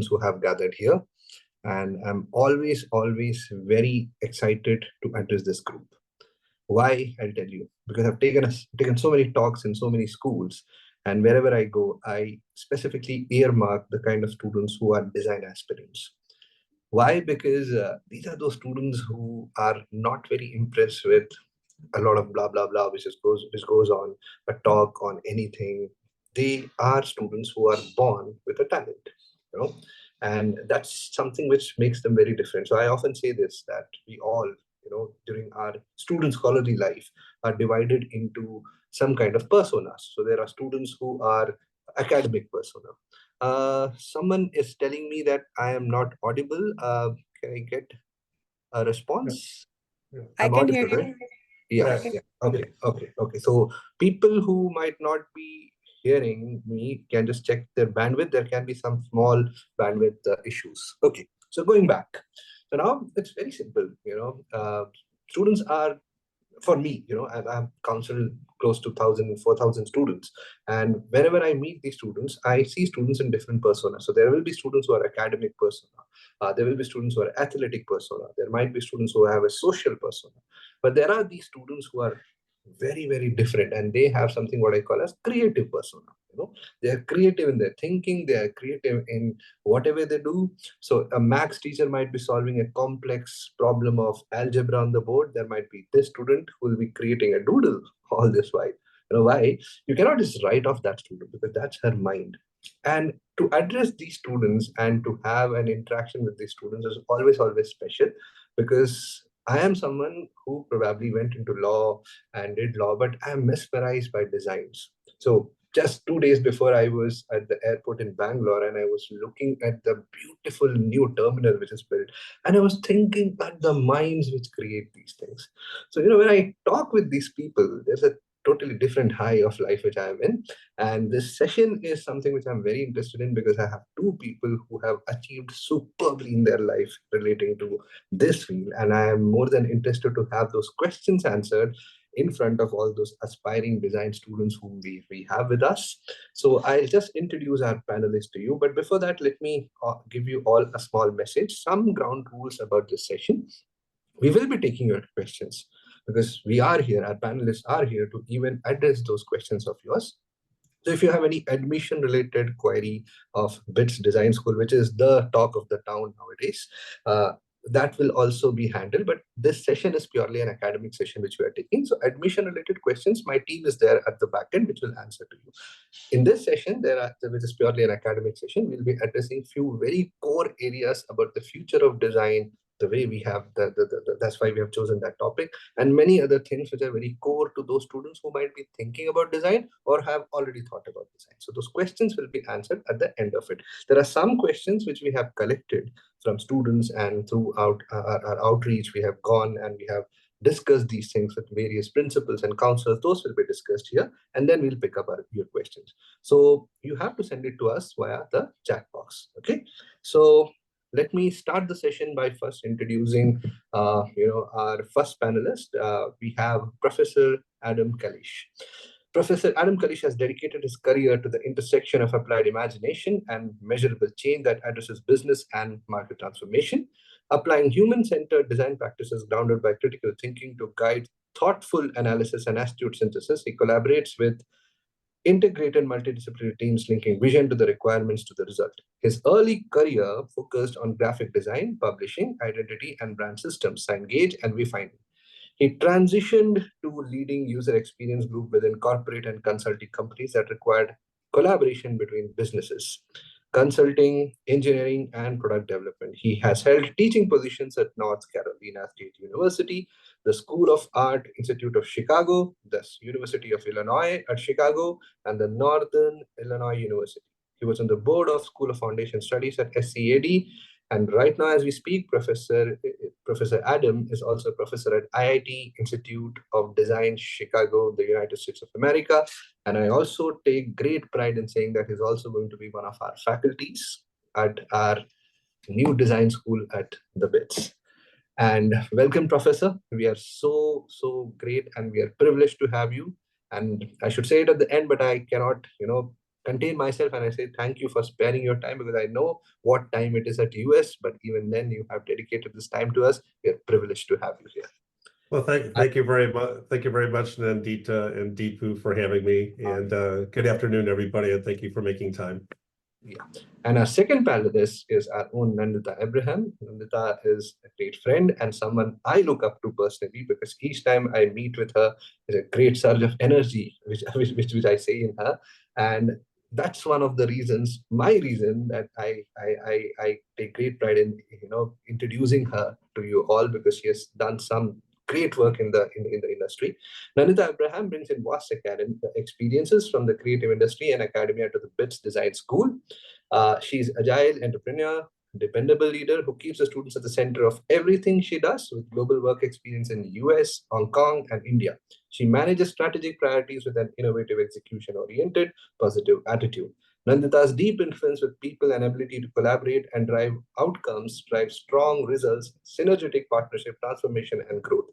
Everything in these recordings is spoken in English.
who have gathered here. And I'm always very excited to address this group. Why? I'll tell you. Because I've taken so many talks in so many schools, and wherever I go, I specifically earmark the kind of students who are design aspirants. Why? Because these are those students who are not very impressed with a lot of blah blah blah, which goes on a talk on anything. They are students who are born with a talent, you know, and that's something which makes them very different. So I often say this, that we all, during our student scholarly life, are divided into some kind of personas. So there are students who are academic persona. Someone is telling me that I am not audible. Can I get a response? I I'm can hear audible, you. right? Yeah, Okay. yeah. Okay. So people who might not be hearing me can just check their bandwidth. There can be some small bandwidth issues. Okay. So going back. So now it's very simple. Students are, for me, I've counseled close to 1,000, 4,000 students. And whenever I meet these students, I see students in different personas. So there will be students who are academic persona. There will be students who are athletic persona. There might be students who have a social persona. But there are these students who are very different, and they have something what I call as creative persona. They are creative in their thinking. They are creative in whatever they do. So a max teacher might be solving a complex problem of algebra on the board. There might be this student who will be creating a doodle all this while. Why? You cannot just write off that student because that's her mind. And to address these students and to have an interaction with these students is always special, because I am someone who probably went into law and did law, but I am mesmerized by designs. So just 2 days before, I was at the airport in Bangalore, and I was looking at the beautiful new terminal which is built. And I was thinking at the minds which create these things. So, when I talk with these people, there's a totally different high of life which I am in. And this session is something which I'm very interested in, because I have two people who have achieved superbly in their life relating to this field. And I am more than interested to have those questions answered in front of all those aspiring design students whom we have with us. So I'll just introduce our panelists to you. But before that, let me give you all a small message, some ground rules about this session. We will be taking your questions because we are here, our panelists are here to even address those questions of yours. So if you have any admission related query of BITS Design School, which is the talk of the town nowadays, that will also be handled. But this session is purely an academic session which we are taking. So admission related questions, my team is there at the back end which will answer to you. In this session, which is purely an academic session, we'll be addressing few very core areas about the future of design, the way we have that's why we have chosen that topic, and many other things which are very core to those students who might be thinking about design or have already thought about design. So those questions will be answered at the end of it. There are some questions which we have collected from students, and throughout our outreach, we have gone and we have discussed these things with various principals and counselors. Those will be discussed here, and then we'll pick up your questions. So you have to send it to us via the chat box. Okay. So let me start the session by first introducing, our first panelist. We have Professor Adam Kalish. Professor Adam Kalish has dedicated his career to the intersection of applied imagination and measurable change that addresses business and market transformation, applying human-centered design practices grounded by critical thinking to guide thoughtful analysis and astute synthesis. He collaborates with integrated multidisciplinary teams linking vision to the requirements to the result. His early career focused on graphic design, publishing, identity, and brand systems, Engage and Wayfinding. He transitioned to leading user experience group within corporate and consulting companies that required collaboration between businesses, consulting, engineering, and product development. He has held teaching positions at North Carolina State University, the School of Art Institute of Chicago, the University of Illinois at Chicago, and the Northern Illinois University. He was on the board of School of Foundation Studies at SCAD, and right now, as we speak, Professor Adam is also a professor at IIT Institute of Design, Chicago, the United States of America. And I also take great pride in saying that he's also going to be one of our faculties at our new design school at the BITS. And welcome, Professor. We are so great, and we are privileged to have you. And I should say it at the end, but I cannot, contain myself and I say thank you for sparing your time, because I know what time it is at US, but even then you have dedicated this time to us. We're privileged to have you here. Well, thank you very much. Thank you very much, Nandita and Deepu, for having me. And good afternoon, everybody, and thank you for making time. Yeah. And our second panelist is our own Nandita Abraham. Nandita is a great friend and someone I look up to personally, because each time I meet with her, there's a great surge of energy, which I see in her. And that's one of the reasons, my reason, that I take great pride in, introducing her to you all, because she has done some great work in the industry. Nandita Abraham brings in vast academic experiences from the creative industry and academia to the BITS Design School. She's agile entrepreneur, dependable leader who keeps the students at the center of everything she does, with global work experience in the US, Hong Kong, and India. She manages strategic priorities with an innovative, execution-oriented, positive attitude. Nandita's deep influence with people and ability to collaborate and drive outcomes drive strong results, synergetic partnership, transformation, and growth.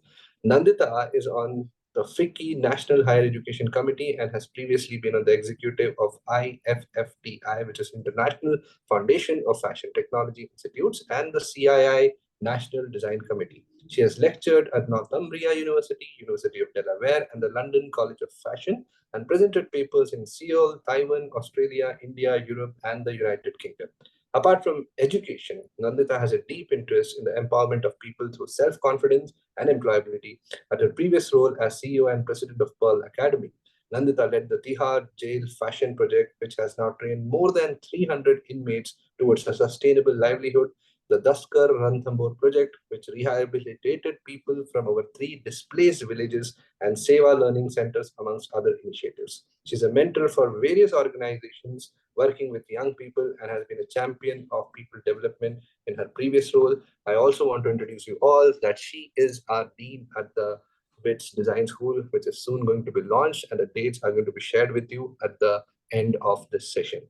Nandita is on the FICCI National Higher Education Committee and has previously been on the executive of IFFTI, which is International Foundation of Fashion Technology Institutes, and the CII National Design Committee. She has lectured at Northumbria University, University of Delaware, and the London College of Fashion, and presented papers in Seoul, Taiwan, Australia, India, Europe, and the United Kingdom. Apart from education, Nandita has a deep interest in the empowerment of people through self-confidence and employability. At her previous role as CEO and president of Pearl Academy, Nandita led the Tihar Jail Fashion Project, which has now trained more than 300 inmates towards a sustainable livelihood. The Daskar Ranthambore project, which rehabilitated people from over 3 displaced villages, and Seva learning centers, amongst other initiatives. She's a mentor for various organizations working with young people and has been a champion of people development in her previous role. I also want to introduce you all that she is our dean at the BITS Design School, which is soon going to be launched, and the dates are going to be shared with you at the end of this session.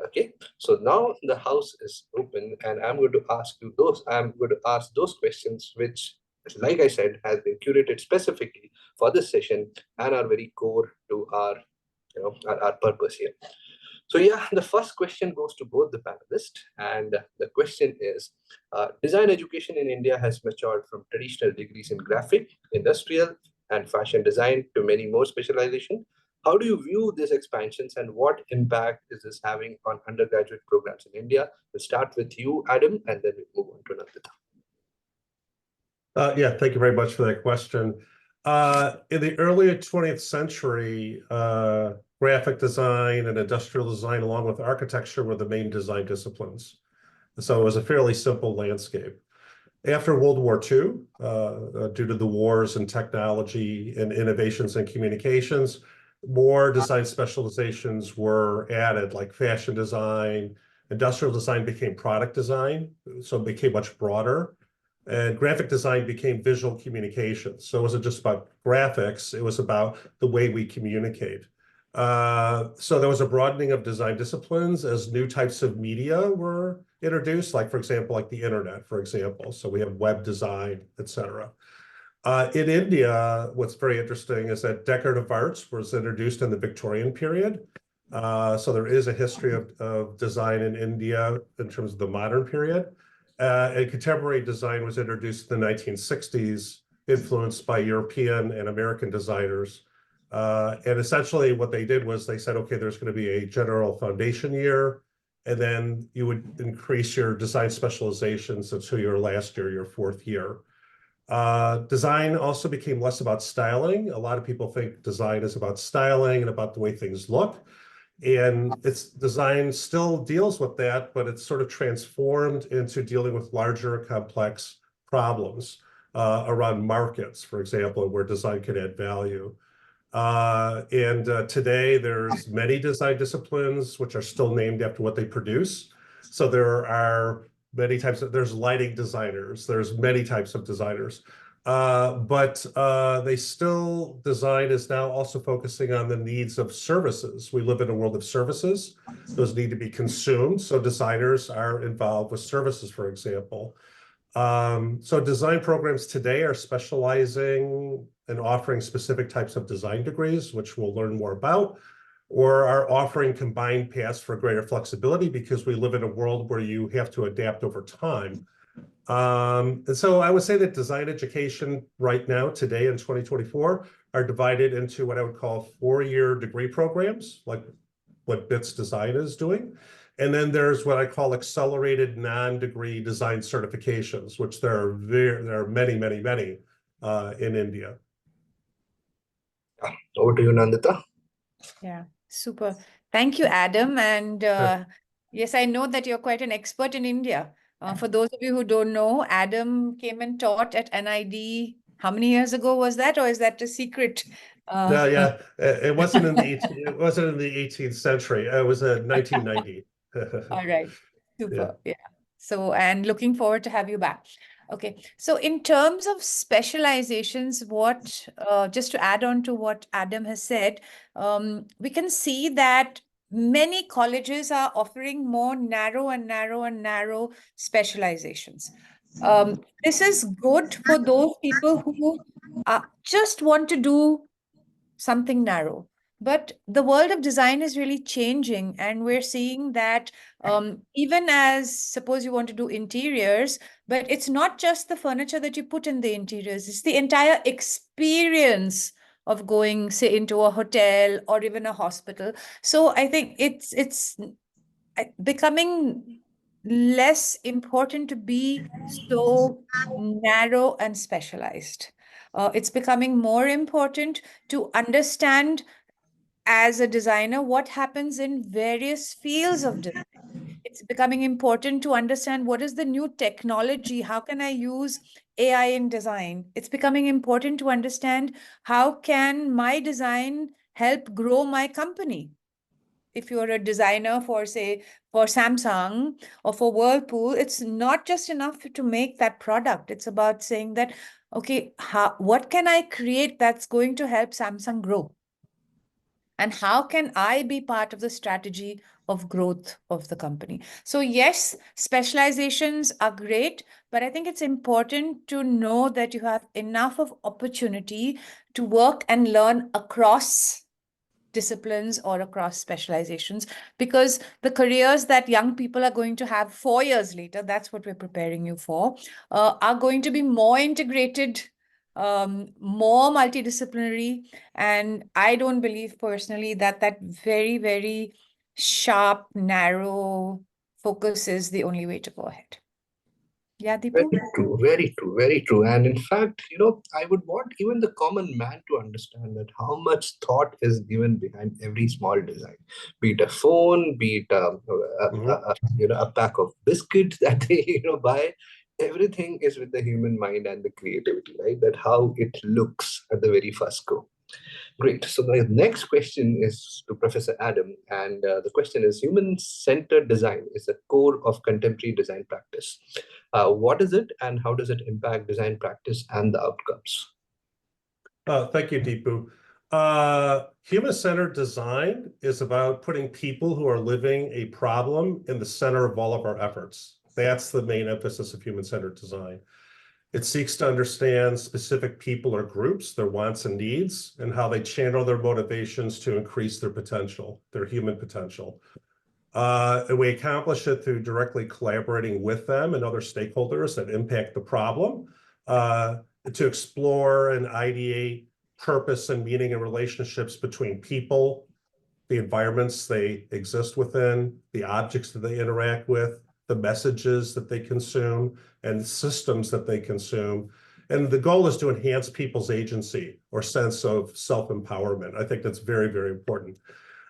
Okay, so now the house is open, and I'm going to ask those questions which, like I said, has been curated specifically for this session and are very core to our purpose here. So yeah, the first question goes to both the panelists, and the question is, design education in India has matured from traditional degrees in graphic, industrial, and fashion design to many more specialization. How do you view these expansions, and what impact is this having on undergraduate programs in India? We'll start with you, Adam, and then we'll move on to Nandita. Yeah, thank you very much for that question. In the early 20th century, graphic design and industrial design, along with architecture, were the main design disciplines. So it was a fairly simple landscape. After World War II, due to the wars and technology and innovations in communications, more design specializations were added, like fashion design. Industrial design became product design, so it became much broader. And graphic design became visual communications. So it wasn't just about graphics, it was about the way we communicate. So there was a broadening of design disciplines as new types of media were introduced, like, for example, like the internet, for example. So we have web design, etc. In India, what's very interesting is that decorative arts was introduced in the Victorian period. So there is a history of design in India in terms of the modern period. And contemporary design was introduced in the 1960s, influenced by European and American designers. And essentially what they did was they said, okay, there's going to be a general foundation year, and then you would increase your design specializations until your last year, your fourth year. Design also became less about styling. A lot of people think design is about styling and about the way things look. And its design still deals with that, but it's sort of transformed into dealing with larger, complex problems around markets, for example, where design can add value. Today, there's many design disciplines which are still named after what they produce. So there are many types of, there's lighting designers, there's many types of designers. But they still, design is now also focusing on the needs of services. We live in a world of services. Those need to be consumed. So designers are involved with services, for example. So design programs today are specializing and offering specific types of design degrees, which we'll learn more about. or are offering combined paths for greater flexibility because we live in a world where you have to adapt over time. And so I would say that design education right now, today in 2024, are divided into what I would call 4-year degree programs, like what BITS Design is doing. And then there's what I call accelerated non-degree design certifications, which there are many, many, many in India. Over to you, Nandita. Yeah, super. Thank you, Adam. And yes, I know that you're quite an expert in India. For those of you who don't know, Adam came and taught at NID. How many years ago was that, or is that a secret? No, yeah, it wasn't in the 18th century. It was 1990. All right, Yeah. super. Yeah. So, and looking forward to have you back. Okay. So, in terms of specializations, what just to add on to what Adam has said, we can see that many colleges are offering more narrow and narrow and narrow specializations. This is good for those people who just want to do something narrow. But the world of design is really changing, and we're seeing that even as suppose you want to do interiors, but it's not just the furniture that you put in the interiors, it's the entire experience of going, say, into a hotel or even a hospital. So I think it's becoming less important to be so narrow and specialized. It's becoming more important to understand as a designer what happens in various fields of design. It's becoming important to understand what is the new technology, how can I use AI in design. It's becoming important to understand how can my design help grow my company. If you're a designer for, say, for Samsung or for Whirlpool, it's not just enough to make that product. It's about saying that, okay, what can I create that's going to help Samsung grow? And how can I be part of the strategy of growth of the company? So yes, specializations are great, but I think it's important to know that you have enough of opportunity to work and learn across disciplines or across specializations, because the careers that young people are going to have 4 years later, that's what we're preparing you for, are going to be more integrated, more multidisciplinary. And I don't believe personally that that very, very sharp, narrow focus is the only way to go ahead. Yeah, Deepu? Very true, very true, very true. And in fact, I would want even the common man to understand that how much thought is given behind every small design, be it a phone, be it a pack of biscuits that they buy. Everything is with the human mind and the creativity, right? That how it looks at the very first go. Great. So the next question is to Professor Adam, and the question is: human-centered design is the core of contemporary design practice. What is it, and how does it impact design practice and the outcomes? Thank you, Deepu. Human-centered design is about putting people who are living a problem in the center of all of our efforts. That's the main emphasis of human-centered design. It seeks to understand specific people or groups, their wants and needs, and how they channel their motivations to increase their potential, their human potential. And we accomplish it through directly collaborating with them and other stakeholders that impact the problem, to explore and ideate purpose and meaning and relationships between people, the environments they exist within, the objects that they interact with, the messages that they consume, and systems that they consume. And the goal is to enhance people's agency or sense of self-empowerment. I think that's very, very important.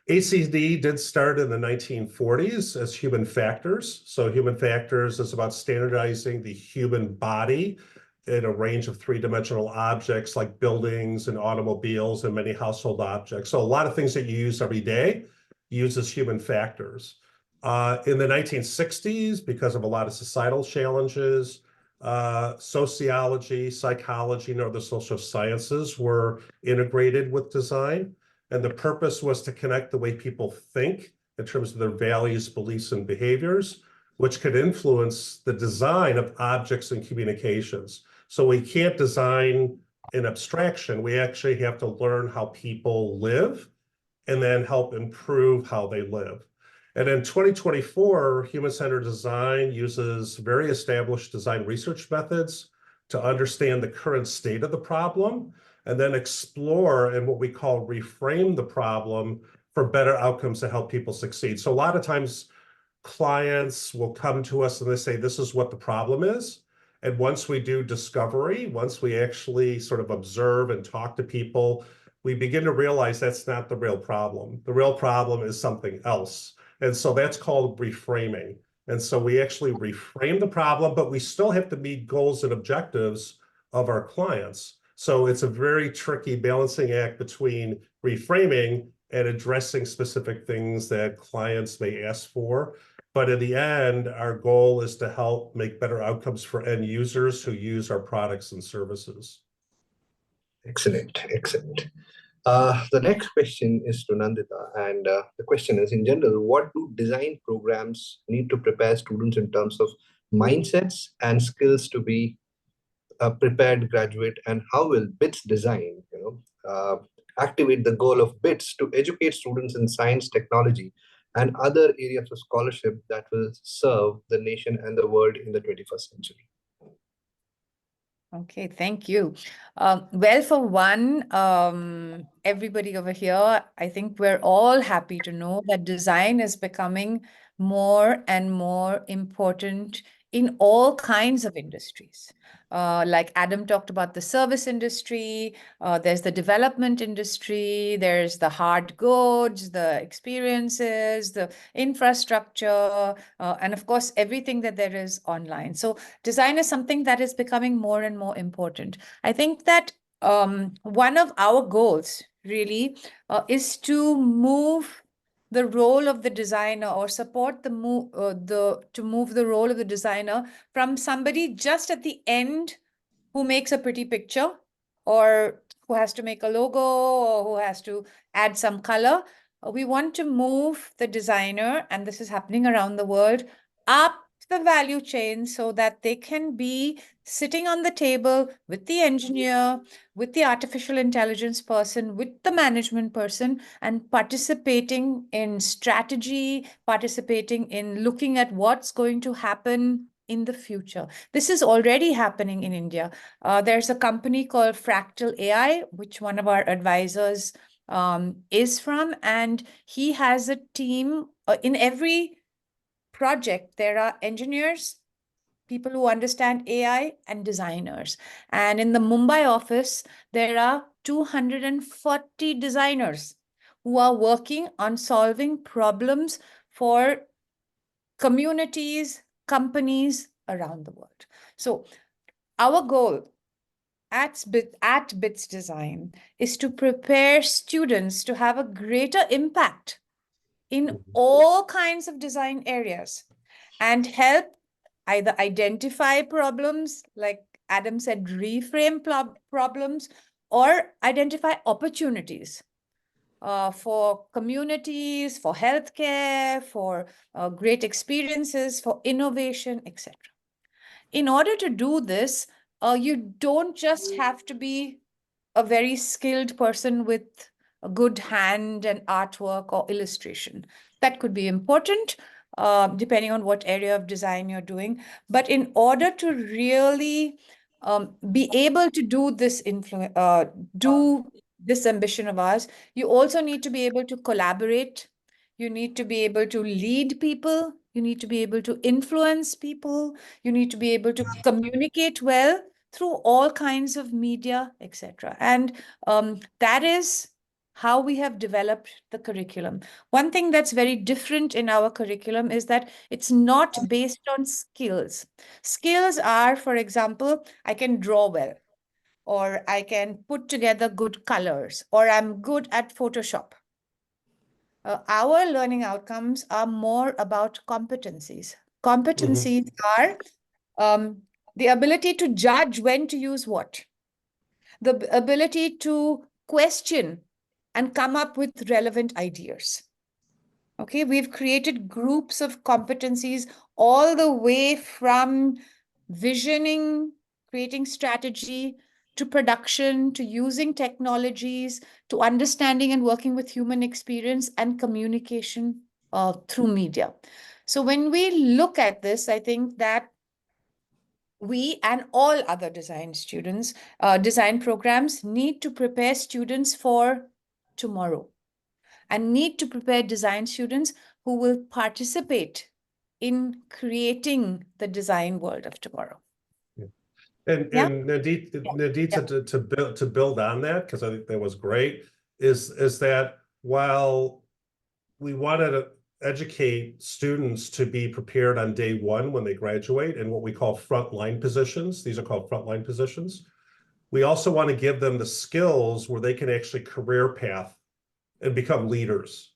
ACD did start in the 1940s as human factors. So human factors is about standardizing the human body in a range of three-dimensional objects like buildings and automobiles and many household objects. So a lot of things that you use every day uses human factors. In the 1960s, because of a lot of societal challenges, sociology, psychology, and other social sciences were integrated with design. And the purpose was to connect the way people think in terms of their values, beliefs, and behaviors, which could influence the design of objects and communications. So we can't design in abstraction. We actually have to learn how people live and then help improve how they live. And in 2024, human-centered design uses very established design research methods to understand the current state of the problem and then explore and what we call reframe the problem for better outcomes to help people succeed. So a lot of times clients will come to us and they say, this is what the problem is. And once we do discovery, once we actually sort of observe and talk to people, we begin to realize that's not the real problem. The real problem is something else. And so that's called reframing. And so we actually reframe the problem, but we still have to meet goals and objectives of our clients. So it's a very tricky balancing act between reframing and addressing specific things that clients may ask for. But in the end, our goal is to help make better outcomes for end users who use our products and services. Excellent, excellent. The next question is to Nandita, and the question is, in general, what do design programs need to prepare students in terms of mindsets and skills to be a prepared graduate, and how will BITS design, activate the goal of BITS to educate students in science, technology, and other areas of scholarship that will serve the nation and the world in the 21st century? Okay, thank you. Well, for one, everybody over here, I think we're all happy to know that design is becoming more and more important in all kinds of industries. Like Adam talked about the service industry, there's the development industry, there's the hard goods, the experiences, the infrastructure, and of course, everything that there is online. So design is something that is becoming more and more important. I think that one of our goals really is to move the role of the designer, or support to move the role of the designer from somebody just at the end who makes a pretty picture, or who has to make a logo, or who has to add some color. We want to move the designer, and this is happening around the world, up the value chain so that they can be sitting on the table with the engineer, with the artificial intelligence person, with the management person, and participating in strategy, participating in looking at what's going to happen in the future. This is already happening in India. There's a company called Fractal AI, which one of our advisors is from, and he has a team in every project. There are engineers, people who understand AI, and designers. And in the Mumbai office, there are 240 designers who are working on solving problems for communities, companies around the world. So our goal at BITS Design is to prepare students to have a greater impact in all kinds of design areas, and help either identify problems, like Adam said, reframe problems, or identify opportunities for communities, for healthcare, for great experiences, for innovation, etc. In order to do this, you don't just have to be a very skilled person with a good hand and artwork or illustration. That could be important, depending on what area of design you're doing. But in order to really be able to do this ambition of ours, you also need to be able to collaborate. You need to be able to lead people. You need to be able to influence people. You need to be able to communicate well through all kinds of media, etc. And that is how we have developed the curriculum. One thing that's very different in our curriculum is that it's not based on skills. Skills are, for example, I can draw well, or I can put together good colors, or I'm good at Photoshop. Our learning outcomes are more about competencies. Competencies are the ability to judge when to use what, the ability to question and come up with relevant ideas. Okay, we've created groups of competencies all the way from visioning, creating strategy, to production, to using technologies, to understanding and working with human experience and communication through media. So when we look at this, I think that we and all other design students, design programs need to prepare students for tomorrow and need to prepare design students who will participate in creating the design world of tomorrow. And Yeah. Nadita, to build on that, because I think that was great, is that while we wanted to educate students to be prepared on day one when they graduate in what we call frontline positions, these are called frontline positions, we also want to give them the skills where they can actually career path and become leaders.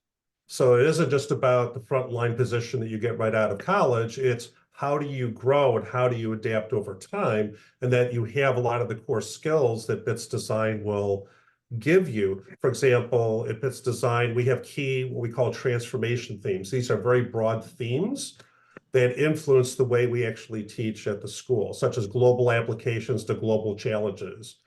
So it isn't just about the frontline position that you get right out of college, it's how do you grow and how do you adapt over time, and that you have a lot of the core skills that BITS Design will give you. For example, at BITS Design, we have key, what we call transformation themes. These are very broad themes that influence the way we actually teach at the school, such as global applications to global challenges.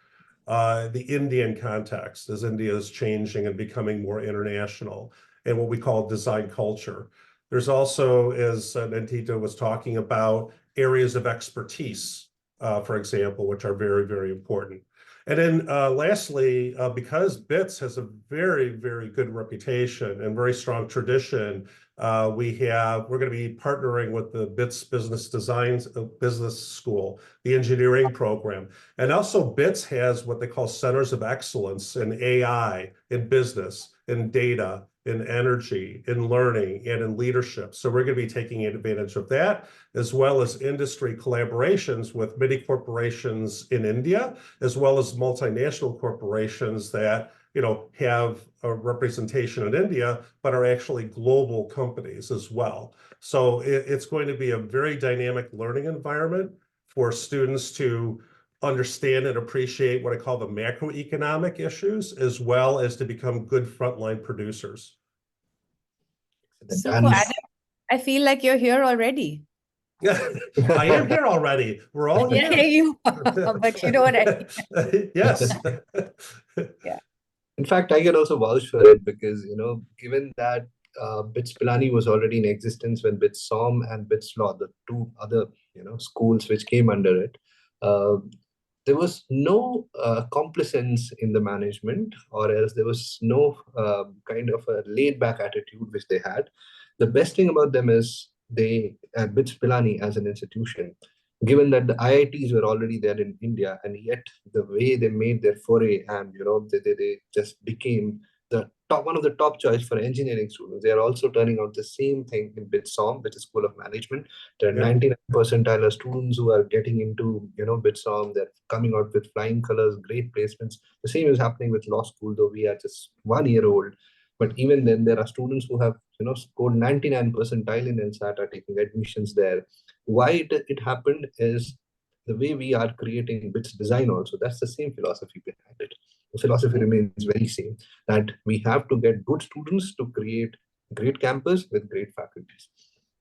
The Indian context, as India is changing and becoming more international, and what we call design culture. There's also, as Nandita was talking about, areas of expertise, for example, which are very, very important. And then lastly, because BITS has a very, very good reputation and very strong tradition, we're going to be partnering with the BITS Business Design Business School, the engineering program. And also BITS has what they call centers of excellence in AI, in business, in data, in energy, in learning, and in leadership. So we're going to be taking advantage of that, as well as industry collaborations with many corporations in India, as well as multinational corporations that have a representation in India, but are actually global companies as well. So it's going to be a very dynamic learning environment for students to understand and appreciate what I call the macroeconomic issues, as well as to become good frontline producers. Super, And Adam. I feel like you're here already. I am here already. We're all here. Yeah, you are, but you know what I mean. Yes. Yeah. in fact, I can also vouch for it because, given that BITS Pilani was already in existence when BITS SOM and BITS Law, the two other, schools which came under it, uh, there was no complacence in the management, or else there was no kind of a laid back attitude which they had. The best thing about them is BITS Pilani as an institution, given that the IITs were already there in India, and yet the way they made their foray, and they just became one of the top choice for engineering students. They are also turning out the same thing in BITSOM, which is School of Management. There are 99 percentile students who are getting into BITSOM. They're coming out with flying colors, great placements. The same is happening with law school, though we are just 1 year old. But even then, there are students who have scored 99 percentile in LSAT are taking admissions there. Why it happened is the way we are creating BITS Design also. That's the same philosophy behind it. The philosophy remains very same, that we have to get good students to create great campus with great faculties.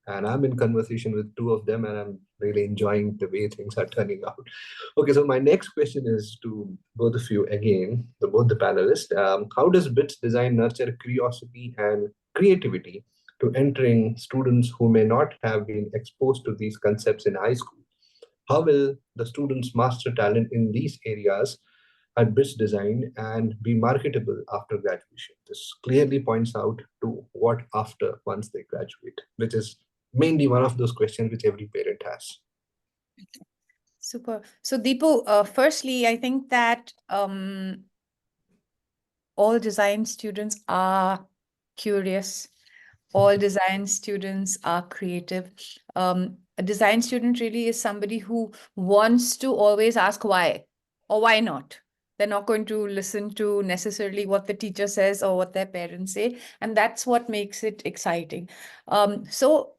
And I'm in conversation with two of them, and I'm really enjoying the way things are turning out. Okay, so my next question is to both of you again, both the panelists. How does BITS Design nurture curiosity and creativity to entering students who may not have been exposed to these concepts in high school? How will the students master talent in these areas at BITS Design and be marketable after graduation? This clearly points out to what after once they graduate, which is mainly one of those questions which every parent has. Super. So Deepu, firstly, I think that all design students are curious. All design students are creative. A design student really is somebody who wants to always ask why or why not. They're not going to listen to necessarily what the teacher says or what their parents say. And that's what makes it exciting. So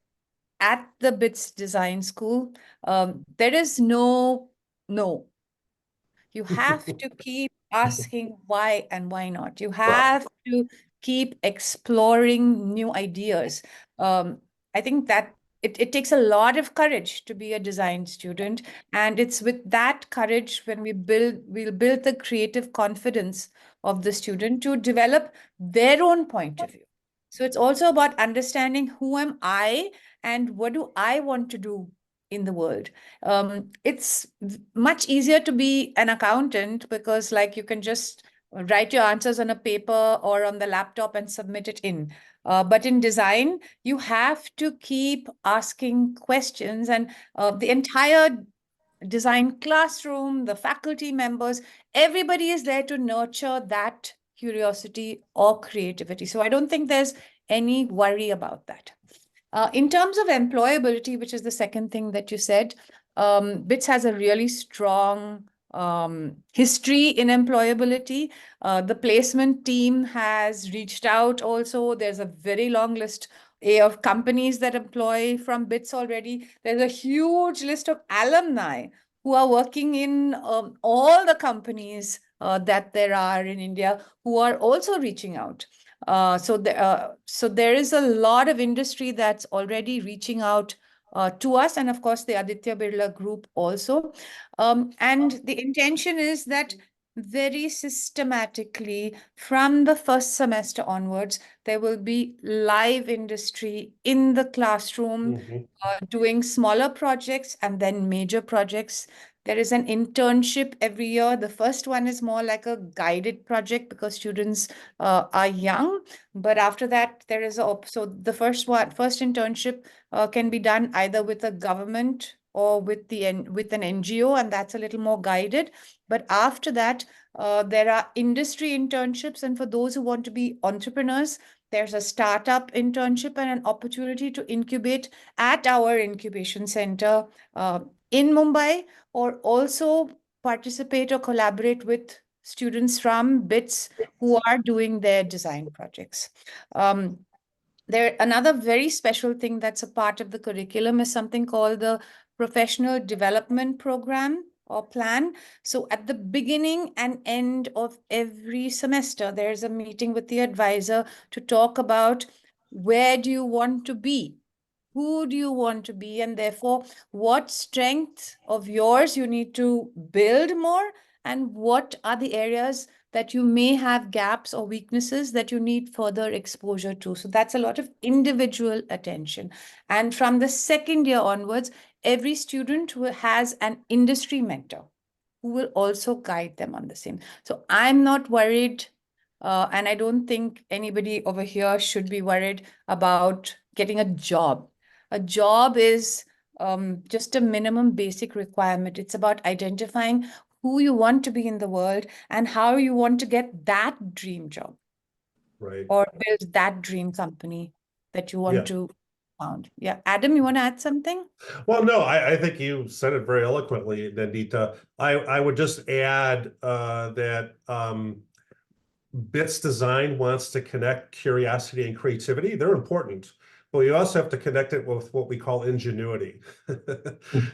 at the BITS Design School, there is no. You have to keep asking why and why not. You have to keep exploring new ideas. I think that it takes a lot of courage to be a design student. And it's with that courage when we'll build the creative confidence of the student to develop their own point of view. So it's also about understanding who am I and what do I want to do in the world. It's much easier to be an accountant because like you can just write your answers on a paper or on the laptop and submit it in. But in design, you have to keep asking questions, and the entire design classroom, the faculty members, everybody is there to nurture that curiosity or creativity. So I don't think there's any worry about that. In terms of employability, which is the second thing that you said, BITS has a really strong history in employability. The placement team has reached out also. There's a very long list of companies that employ from BITS already. There's a huge list of alumni who are working in all the companies that there are in India who are also reaching out. So there is a lot of industry that's already reaching out to us, and of course the Aditya Birla Group also. And the intention is that very systematically from the first semester onwards, there will be live industry in the classroom, doing smaller projects and then major projects. There is an internship every year. The first one is more like a guided project because students are young. But after that, there is so the first internship can be done either with a government or with an NGO, and that's a little more guided. But after that, there are industry internships, and for those who want to be entrepreneurs, there's a startup internship and an opportunity to incubate at our incubation center in Mumbai, or also participate or collaborate with students from BITS who are doing their design projects. Another very special thing that's a part of the curriculum is something called the Professional Development Program or Plan. So at the beginning and end of every semester, there's a meeting with the advisor to talk about where do you want to be? Who do you want to be? And therefore, what strength of yours you need to build more, and what are the areas that you may have gaps or weaknesses that you need further exposure to. So that's a lot of individual attention. And from the second year onwards, every student has an industry mentor who will also guide them on the same. So I'm not worried, and I don't think anybody over here should be worried about getting a job. A job is just a minimum basic requirement. It's about identifying who you want to be in the world and how you want to get that dream job. Right. Or build that dream company that you want Yeah. to found. Yeah. Adam, you want to add something? Well, no, I think you said it very eloquently, Nandita. I would just add that BITS Design wants to connect curiosity and creativity. They're important, but we also have to connect it with what we call ingenuity.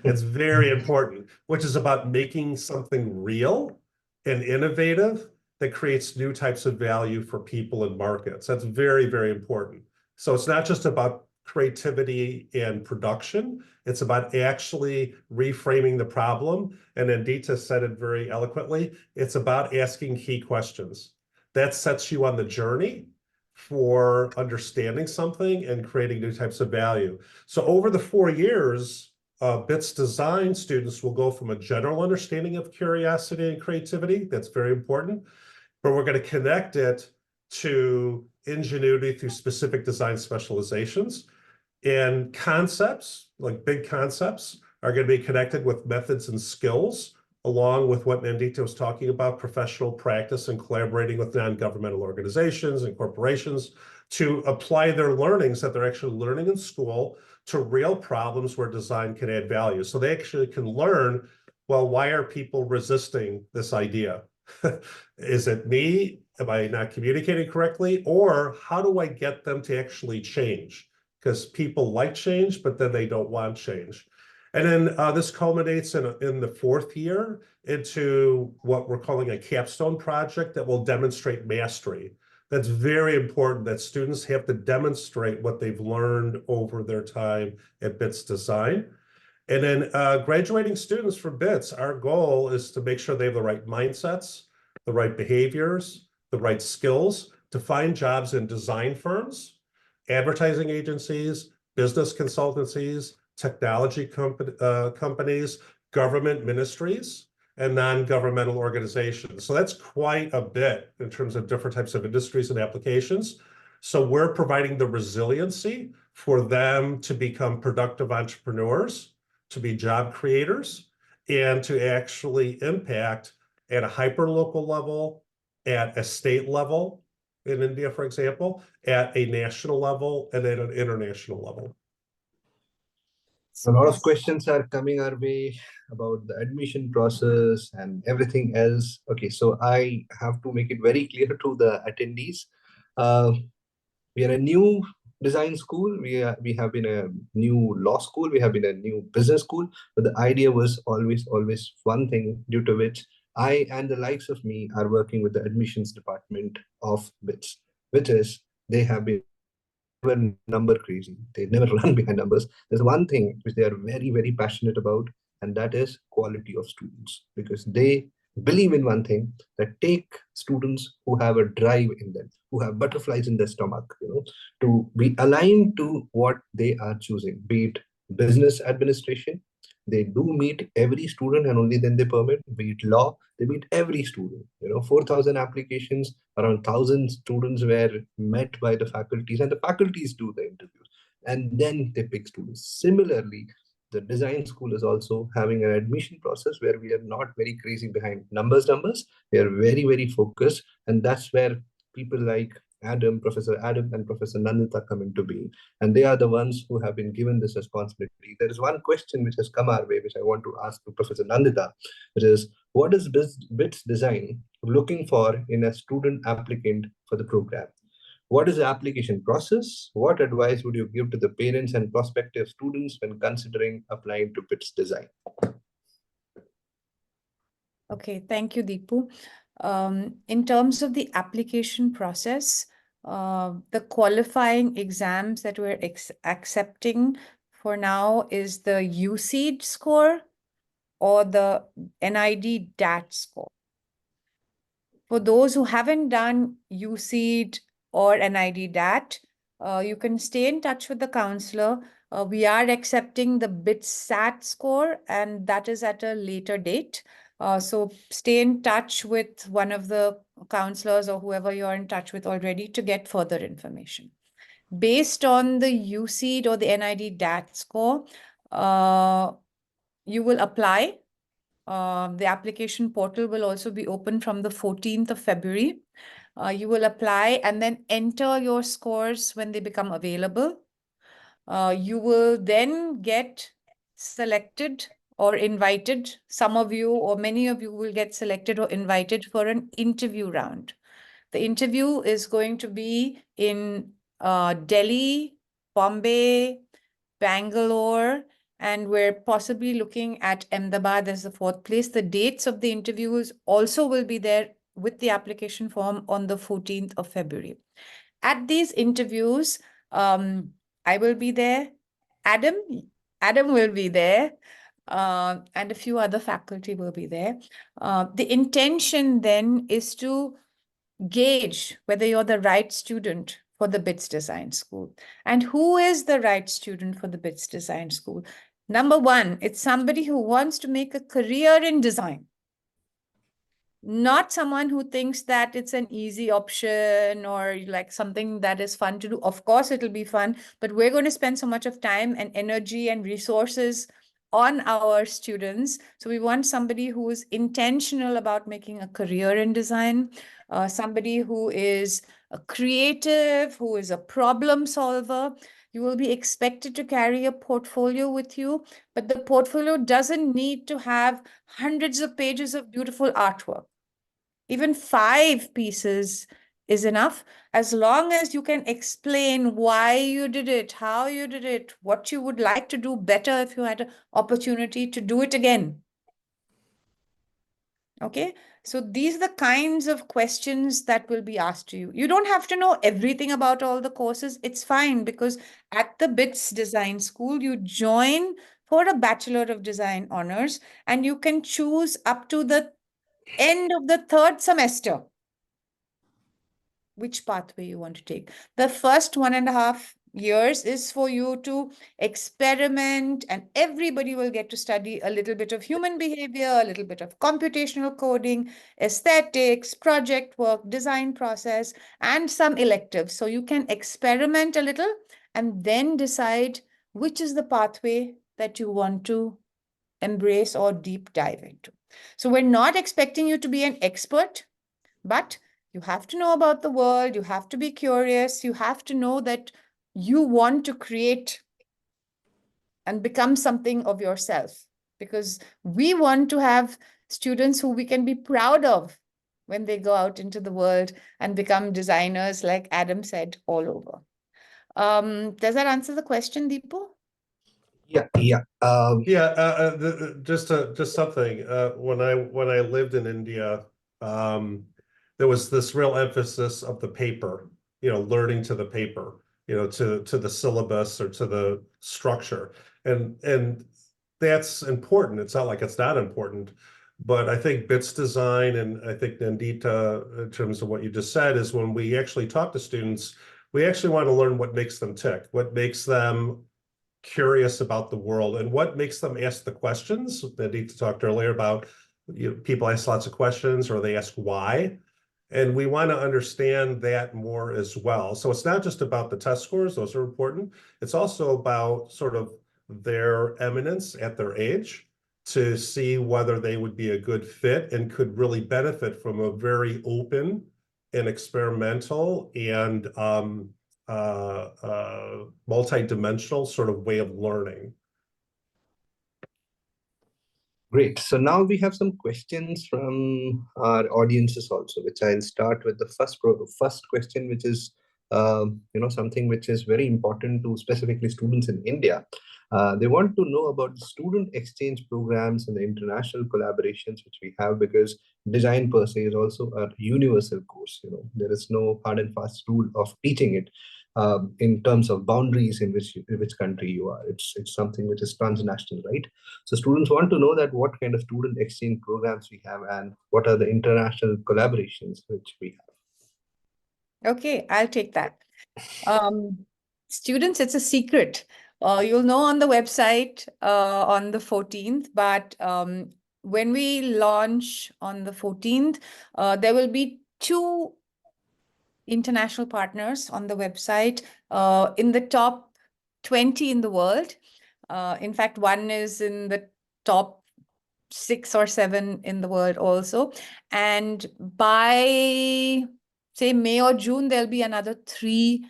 It's very important, which is about making something real and innovative that creates new types of value for people and markets. That's very, very important. So it's not just about creativity and production. It's about actually reframing the problem. And Nandita said it very eloquently. It's about asking key questions. That sets you on the journey for understanding something and creating new types of value. So over the 4 years, BITS Design students will go from a general understanding of curiosity and creativity. That's very important. But we're going to connect it to ingenuity through specific design specializations. And concepts, like big concepts, are going to be connected with methods and skills, along with what Nandita was talking about, professional practice and collaborating with non-governmental organizations and corporations to apply their learnings that they're actually learning in school to real problems where design can add value. So they actually can learn, well, why are people resisting this idea? Is it me? Am I not communicating correctly? Or how do I get them to actually change? Because people like change, but then they don't want change. And then this culminates in the 4th year into what we're calling a capstone project that will demonstrate mastery. That's very important, that students have to demonstrate what they've learned over their time at BITS Design. And then graduating students from BITS, our goal is to make sure they have the right mindsets, the right behaviors, the right skills to find jobs in design firms, advertising agencies, business consultancies, technology companies, government ministries, and non-governmental organizations. So that's quite a bit in terms of different types of industries and applications. So we're providing the resiliency for them to become productive entrepreneurs, to be job creators, and to actually impact at a hyper-local level, at a state level in India, for example, at a national level, and at an international level. A lot of questions are coming our way about the admission process and everything else. Okay, so I have to make it very clear to the attendees. We are a new design school. We have been a new law school. We have been a new business school. But the idea was always one thing, due to which I and the likes of me are working with the admissions department of BITS, which is they have been number crazy. They never run behind numbers. There's one thing which they are very passionate about, and that is quality of students, because they believe in one thing, that take students who have a drive in them, who have butterflies in their stomach, to be aligned to what they are choosing, be it business administration. They do meet every student and only then they permit, be it law, they meet every student. 4,000 applications, around 1,000 students were met by the faculties, and the faculties do the interviews, and then they pick students. Similarly, the design school is also having an admission process where we are not very crazy behind numbers. We are very focused, and that's where people like Professor Adam and Professor Nandita come into being. And they are the ones who have been given this responsibility. There is one question which has come our way, which I want to ask to Professor Nandita, which is, what is BITS Design looking for in a student applicant for the program? What is the application process? What advice would you give to the parents and prospective students when considering applying to BITS Design? Okay, thank you, Deepu. In terms of the application process, the qualifying exams that we're accepting for now is the USEED score or the NID DAT score. For those who haven't done USEED or NID DAT, you can stay in touch with the counselor. We are accepting the BITS SAT score, and that is at a later date. So stay in touch with one of the counselors or whoever you're in touch with already to get further information. Based on the USEED or the NID DAT score, you will apply. The application portal will also be open from the 14th of February. You will apply and then enter your scores when they become available. You will then get selected or invited. Some of you or many of you will get selected or invited for an interview round. The interview is going to be in Delhi, Bombay, Bangalore, and we're possibly looking at Ahmedabad as the fourth place. The dates of the interviews also will be there with the application form on the 14th of February. At these interviews, I will be there. Adam will be there. And a few other faculty will be there. The intention then is to gauge whether you're the right student for the BITS Design School. And who is the right student for the BITS Design School? Number one, it's somebody who wants to make a career in design. Not someone who thinks that it's an easy option or like something that is fun to do. Of course, it'll be fun, but we're going to spend so much of time and energy and resources on our students. So we want somebody who is intentional about making a career in design, somebody who is a creative, who is a problem solver. You will be expected to carry a portfolio with you, but the portfolio doesn't need to have hundreds of pages of beautiful artwork. Even 5 pieces is enough, as long as you can explain why you did it, how you did it, what you would like to do better if you had an opportunity to do it again. Okay, so these are the kinds of questions that will be asked to you. You don't have to know everything about all the courses. It's fine, because at the BITS Design School, you join for a Bachelor of Design honors, and you can choose up to the end of the third semester which pathway you want to take. The first 1.5 years is for you to experiment, and everybody will get to study a little bit of human behavior, a little bit of computational coding, aesthetics, project work, design process, and some electives. So you can experiment a little and then decide which is the pathway that you want to embrace or deep dive into. So we're not expecting you to be an expert, but you have to know about the world. You have to be curious. You have to know that you want to create and become something of yourself, because we want to have students who we can be proud of when they go out into the world and become designers, like Adam said, all over. Does that answer the question, Deepu? Yeah, yeah. Yeah, just something. When I lived in India, there was this real emphasis of the paper, learning to the paper, to the syllabus or to the structure, and that's important. It's not like it's not important, but I think BITS design, and I think Nandita, in terms of what you just said, is when we actually talk to students, we actually want to learn what makes them tick, what makes them curious about the world, and what makes them ask the questions that Nandita talked earlier about. People ask lots of questions, or they ask why. And we want to understand that more as well. So it's not just about the test scores, those are important. It's also about sort of their eminence at their age, to see whether they would be a good fit and could really benefit from a very open and experimental and multi-dimensional sort of way of learning. Great. So now we have some questions from our audiences also, which I'll start with the first question, which is something which is very important to specifically students in India. They want to know about the student exchange programs and the international collaborations which we have, because design per se is also a universal course. There is no hard and fast rule of teaching it in terms of boundaries in which country you are. It's something which is transnational, right? So students want to know that what kind of student exchange programs we have and what are the international collaborations which we have. Okay, I'll take that. Students, it's a secret. You'll know on the website on the 14th, but when we launch on the 14th, there will be 2 international partners on the website in the top 20 in the world. In fact, one is in the top 6 or 7 in the world also. And by, say, May or June, there'll be another 3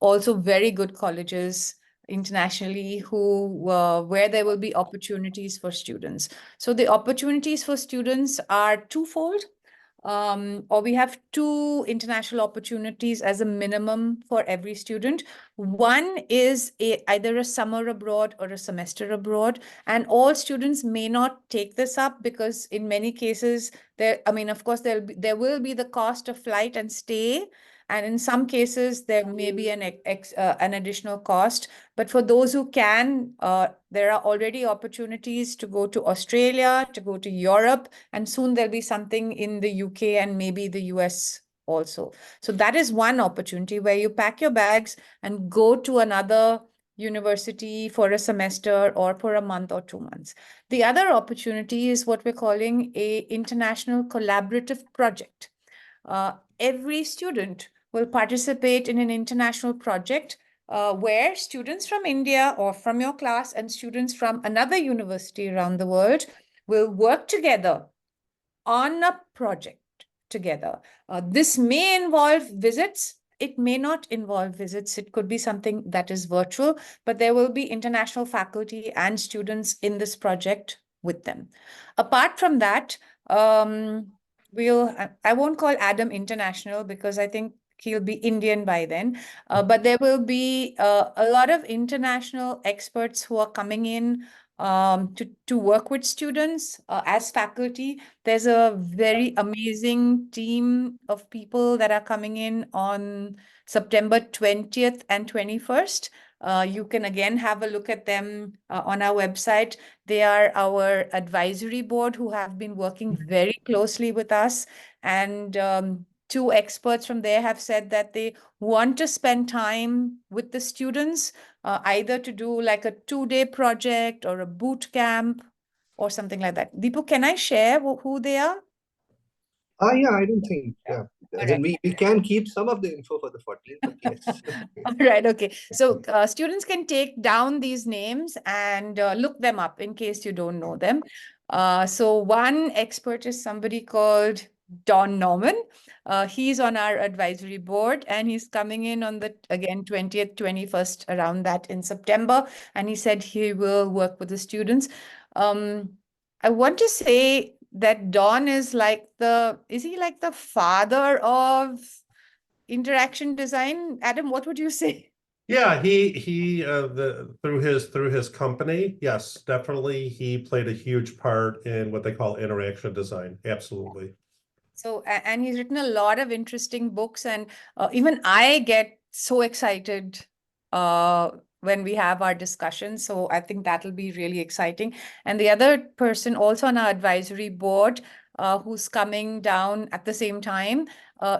also very good colleges internationally where there will be opportunities for students. So the opportunities for students are twofold. Or we have 2 international opportunities as a minimum for every student. One is either a summer abroad or a semester abroad, and all students may not take this up because in many cases, of course, there will be the cost of flight and stay, and in some cases there may be an additional cost. But for those who can, there are already opportunities to go to Australia, to go to Europe, and soon there'll be something in the UK and maybe the US also. So that is one opportunity where you pack your bags and go to another university for a semester or for a month or 2 months. The other opportunity is what we're calling an international collaborative project. Every student will participate in an international project where students from India or from your class and students from another university around the world will work together on a project together. This may involve visits. It may not involve visits. It could be something that is virtual, but there will be international faculty and students in this project with them. Apart from that, I won't call Adam international because I think he'll be Indian by then. But there will be a lot of international experts who are coming in to work with students as faculty. There's a very amazing team of people that are coming in on September 20th and 21st. You can again have a look at them on our website. They are our advisory board who have been working very closely with us. And two experts from there have said that they want to spend time with the students, either to do like a 2-day project or a boot camp or something like that. Deepu, can I share who they are? Yeah, I don't think, yeah. All Then right. we can keep some of the info for the 14th, but yes. All right, okay. So students can take down these names and look them up in case you don't know them. So one expert is somebody called Don Norman. He's on our advisory board and he's coming in on the, again, 20th, 21st, around that in September. And he said he will work with the students. I want to say that Don is like is he like the father of interaction design? Adam, what would you say? Yeah, he through his company, yes, definitely he played a huge part in what they call interaction design. Absolutely. So, and he's written a lot of interesting books, and even I get so excited when we have our discussions. So I think that'll be really exciting. And the other person also on our advisory board, who's coming down at the same time,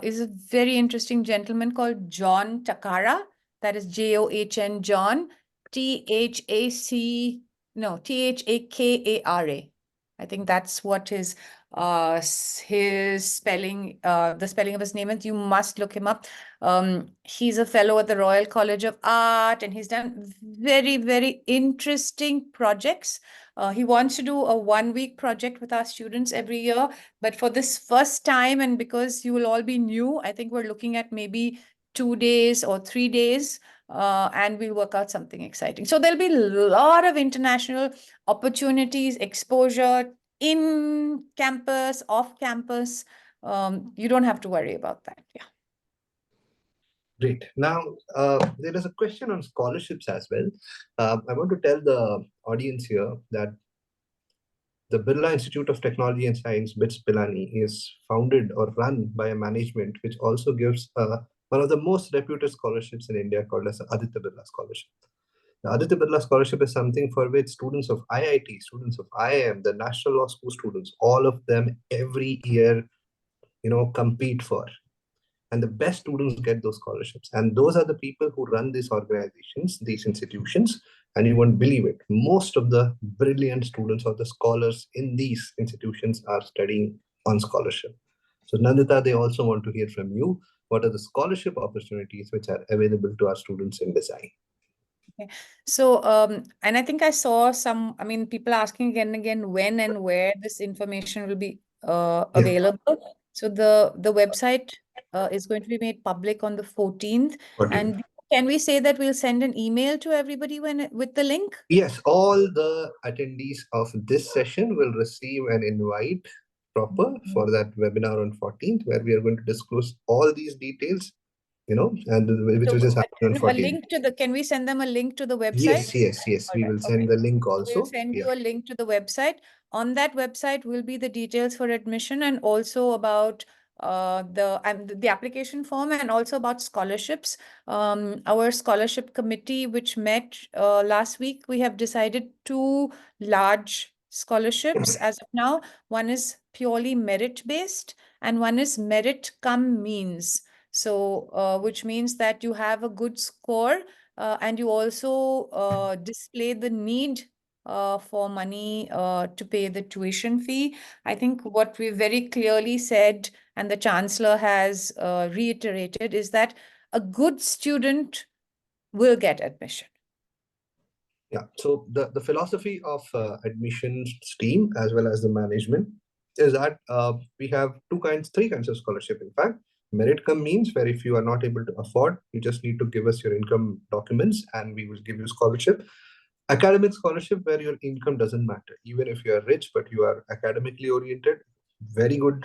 is a very interesting gentleman called John Takara. That is John, John, THAC, no, THAKARA. I think that's what his spelling, the spelling of his name is. You must look him up. He's a fellow at the Royal College of Art, and he's done very, very interesting projects. He wants to do a 1-week project with our students every year, but for this first time, and because you will all be new, I think we're looking at maybe 2 days or 3 days, and we'll work out something exciting. So there'll be a lot of international opportunities, exposure in campus, off campus. You don't have to worry about that. Yeah. Great. Now, there is a question on scholarships as well. I want to tell the audience here that the Birla Institute of Technology and Science, BITS Pilani, is founded or run by a management which also gives one of the most reputed scholarships in India called as the Aditya Birla Scholarship. The Aditya Birla Scholarship is something for which students of IIT, students of IIM, the National Law School students, all of them every year, compete for. And the best students get those scholarships. And those are the people who run these organizations, these institutions. And you won't believe it, most of the brilliant students or the scholars in these institutions are studying on scholarship. So Nandita, they also want to hear from you. What are the scholarship opportunities which are available to our students in design? Okay. So, and I think I saw people asking again and again when and where this information will be available. So the website is going to be made public on the 14th. And can we say that we'll send an email to everybody with the link? Yes, all the attendees of this session will receive an invite proper for that webinar on 14th, where we are going to disclose all these details, and which is happening on 14th. Can we send them a link to the website? Yes. We will send the link also. We'll send you a link to the website. On that website will be the details for admission and also about the application form and also about scholarships. Our scholarship committee, which met last week, we have decided 2 large scholarships as of now. One is purely merit based and one is merit cum means. So, which means that you have a good score and you also display the need for money to pay the tuition fee. I think what we very clearly said, and the Chancellor has reiterated, is that a good student will get admission. Yeah, so the philosophy of admissions team as well as the management is that we have 3 kinds of scholarship. In fact, merit cum means where if you are not able to afford, you just need to give us your income documents and we will give you scholarship. Academic scholarship where your income doesn't matter. Even if you are rich, but you are academically oriented, very good,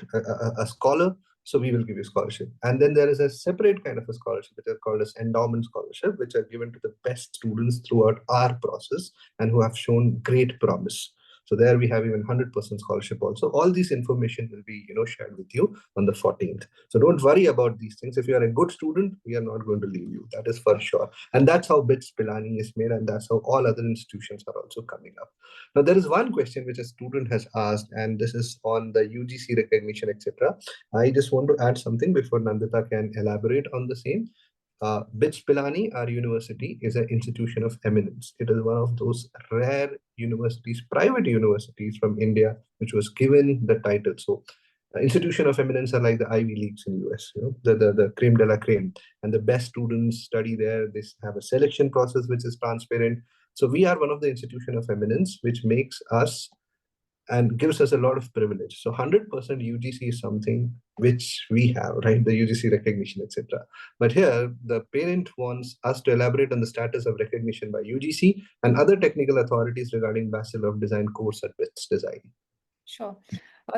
a scholar, So we will give you scholarship. And then there is a separate kind of a scholarship, which are called as endowment scholarship, which are given to the best students throughout our process and who have shown great promise. So there we have even 100% scholarship also. All this information will be, shared with you on the 14th. So don't worry about these things. If you are a good student, we are not going to leave you. That is for sure. And that's how BITS Pilani is made, and that's how all other institutions are also coming up. Now, there is one question which a student has asked, and this is on the UGC recognition, etc. I just want to add something before Nandita can elaborate on the same. BITS Pilani, our university, is an institution of eminence. It is one of those rare universities, private universities from India, which was given the title. So, institution of eminence are like the Ivy Leagues in US, the creme de la creme, and the best students study there. They have a selection process which is transparent. So we are one of the institution of eminence, which makes us and gives us a lot of privilege. So 100% UGC is something which we have, right? The UGC recognition, etc. But here, the parent wants us to elaborate on the status of recognition by UGC and other technical authorities regarding Bachelor of Design course at BITS Design. Sure.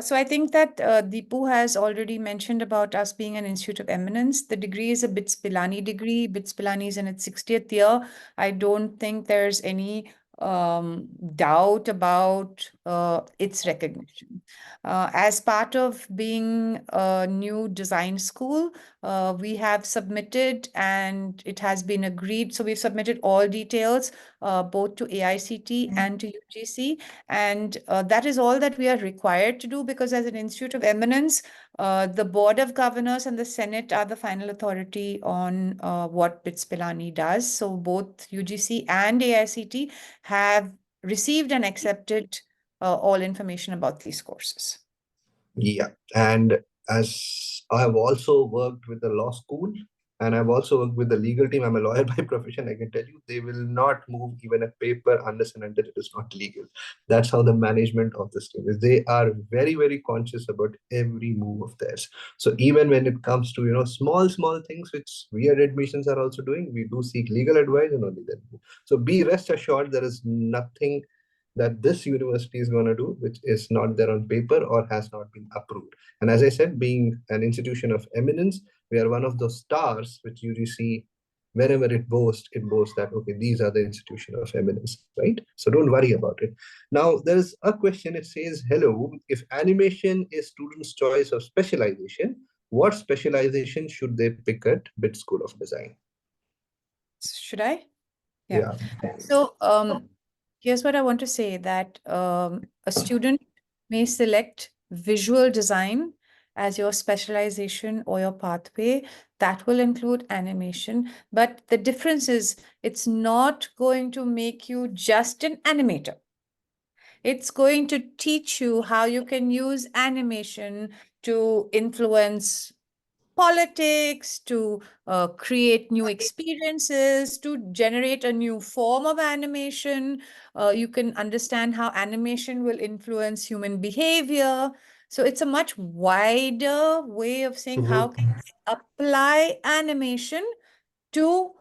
So I think that Deepu has already mentioned about us being an Institute of Eminence. The degree is a BITS Pilani degree. BITS Pilani is in its 60th year. I don't think there's any doubt about its recognition. As part of being a new design school, we have submitted and it has been agreed. So we've submitted all details both to AICT and to UGC. And that is all that we are required to do, because as an Institute of Eminence, the Board of Governors and the Senate are the final authority on what BITS Pilani does. So both UGC and AICT have received and accepted all information about these courses. Yeah. And as I've also worked with the law school and I've also worked with the legal team, I'm a lawyer by profession. I can tell you they will not move even a paper unless and until it is not legal. That's how the management of this team is. They are very, very conscious about every move of theirs. So even when it comes to, small things which we at admissions are also doing, we do seek legal advice and only then move. So be rest assured there is nothing that this university is going to do, which is not there on paper or has not been approved. And as I said, being an institution of eminence, we are one of those stars which UGC, wherever it boasts that, okay, these are the institution of eminence, right? So don't worry about it. Now, there's a question. It says, hello, if animation is students' choice of specialization, what specialization should they pick at BIT School of Design? Should I? Yeah. So here's what I want to say, that a student may select visual design as your specialization or your pathway. That will include animation. But the difference is it's not going to make you just an animator. It's going to teach you how you can use animation to influence politics, to create new experiences, to generate a new form of animation. You can understand how animation will influence human behavior. So it's a much wider way of saying how can I apply animation to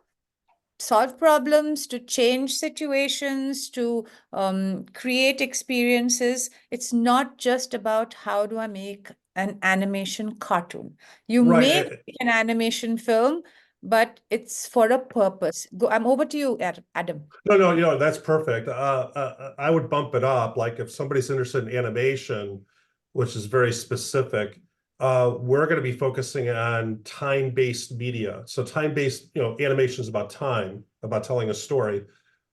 solve problems, to change situations, to create experiences. It's not just about how do I make an animation cartoon. You may Right. make an animation film, but it's for a purpose. I'm over to you, Adam. No, that's perfect. I would bump it up. Like if somebody's interested in animation, which is very specific, we're going to be focusing on time-based media. So time-based, animation is about time, about telling a story.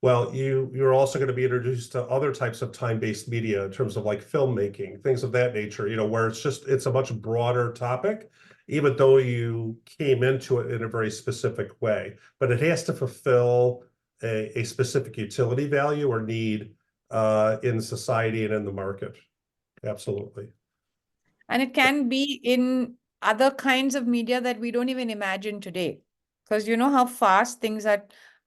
Well, you're also going to be introduced to other types of time-based media in terms of like filmmaking, things of that nature, where it's a much broader topic, even though you came into it in a very specific way. But it has to fulfill a specific utility value or need in society and in the market. Absolutely. And it can be in other kinds of media that we don't even imagine today, because you know how fast things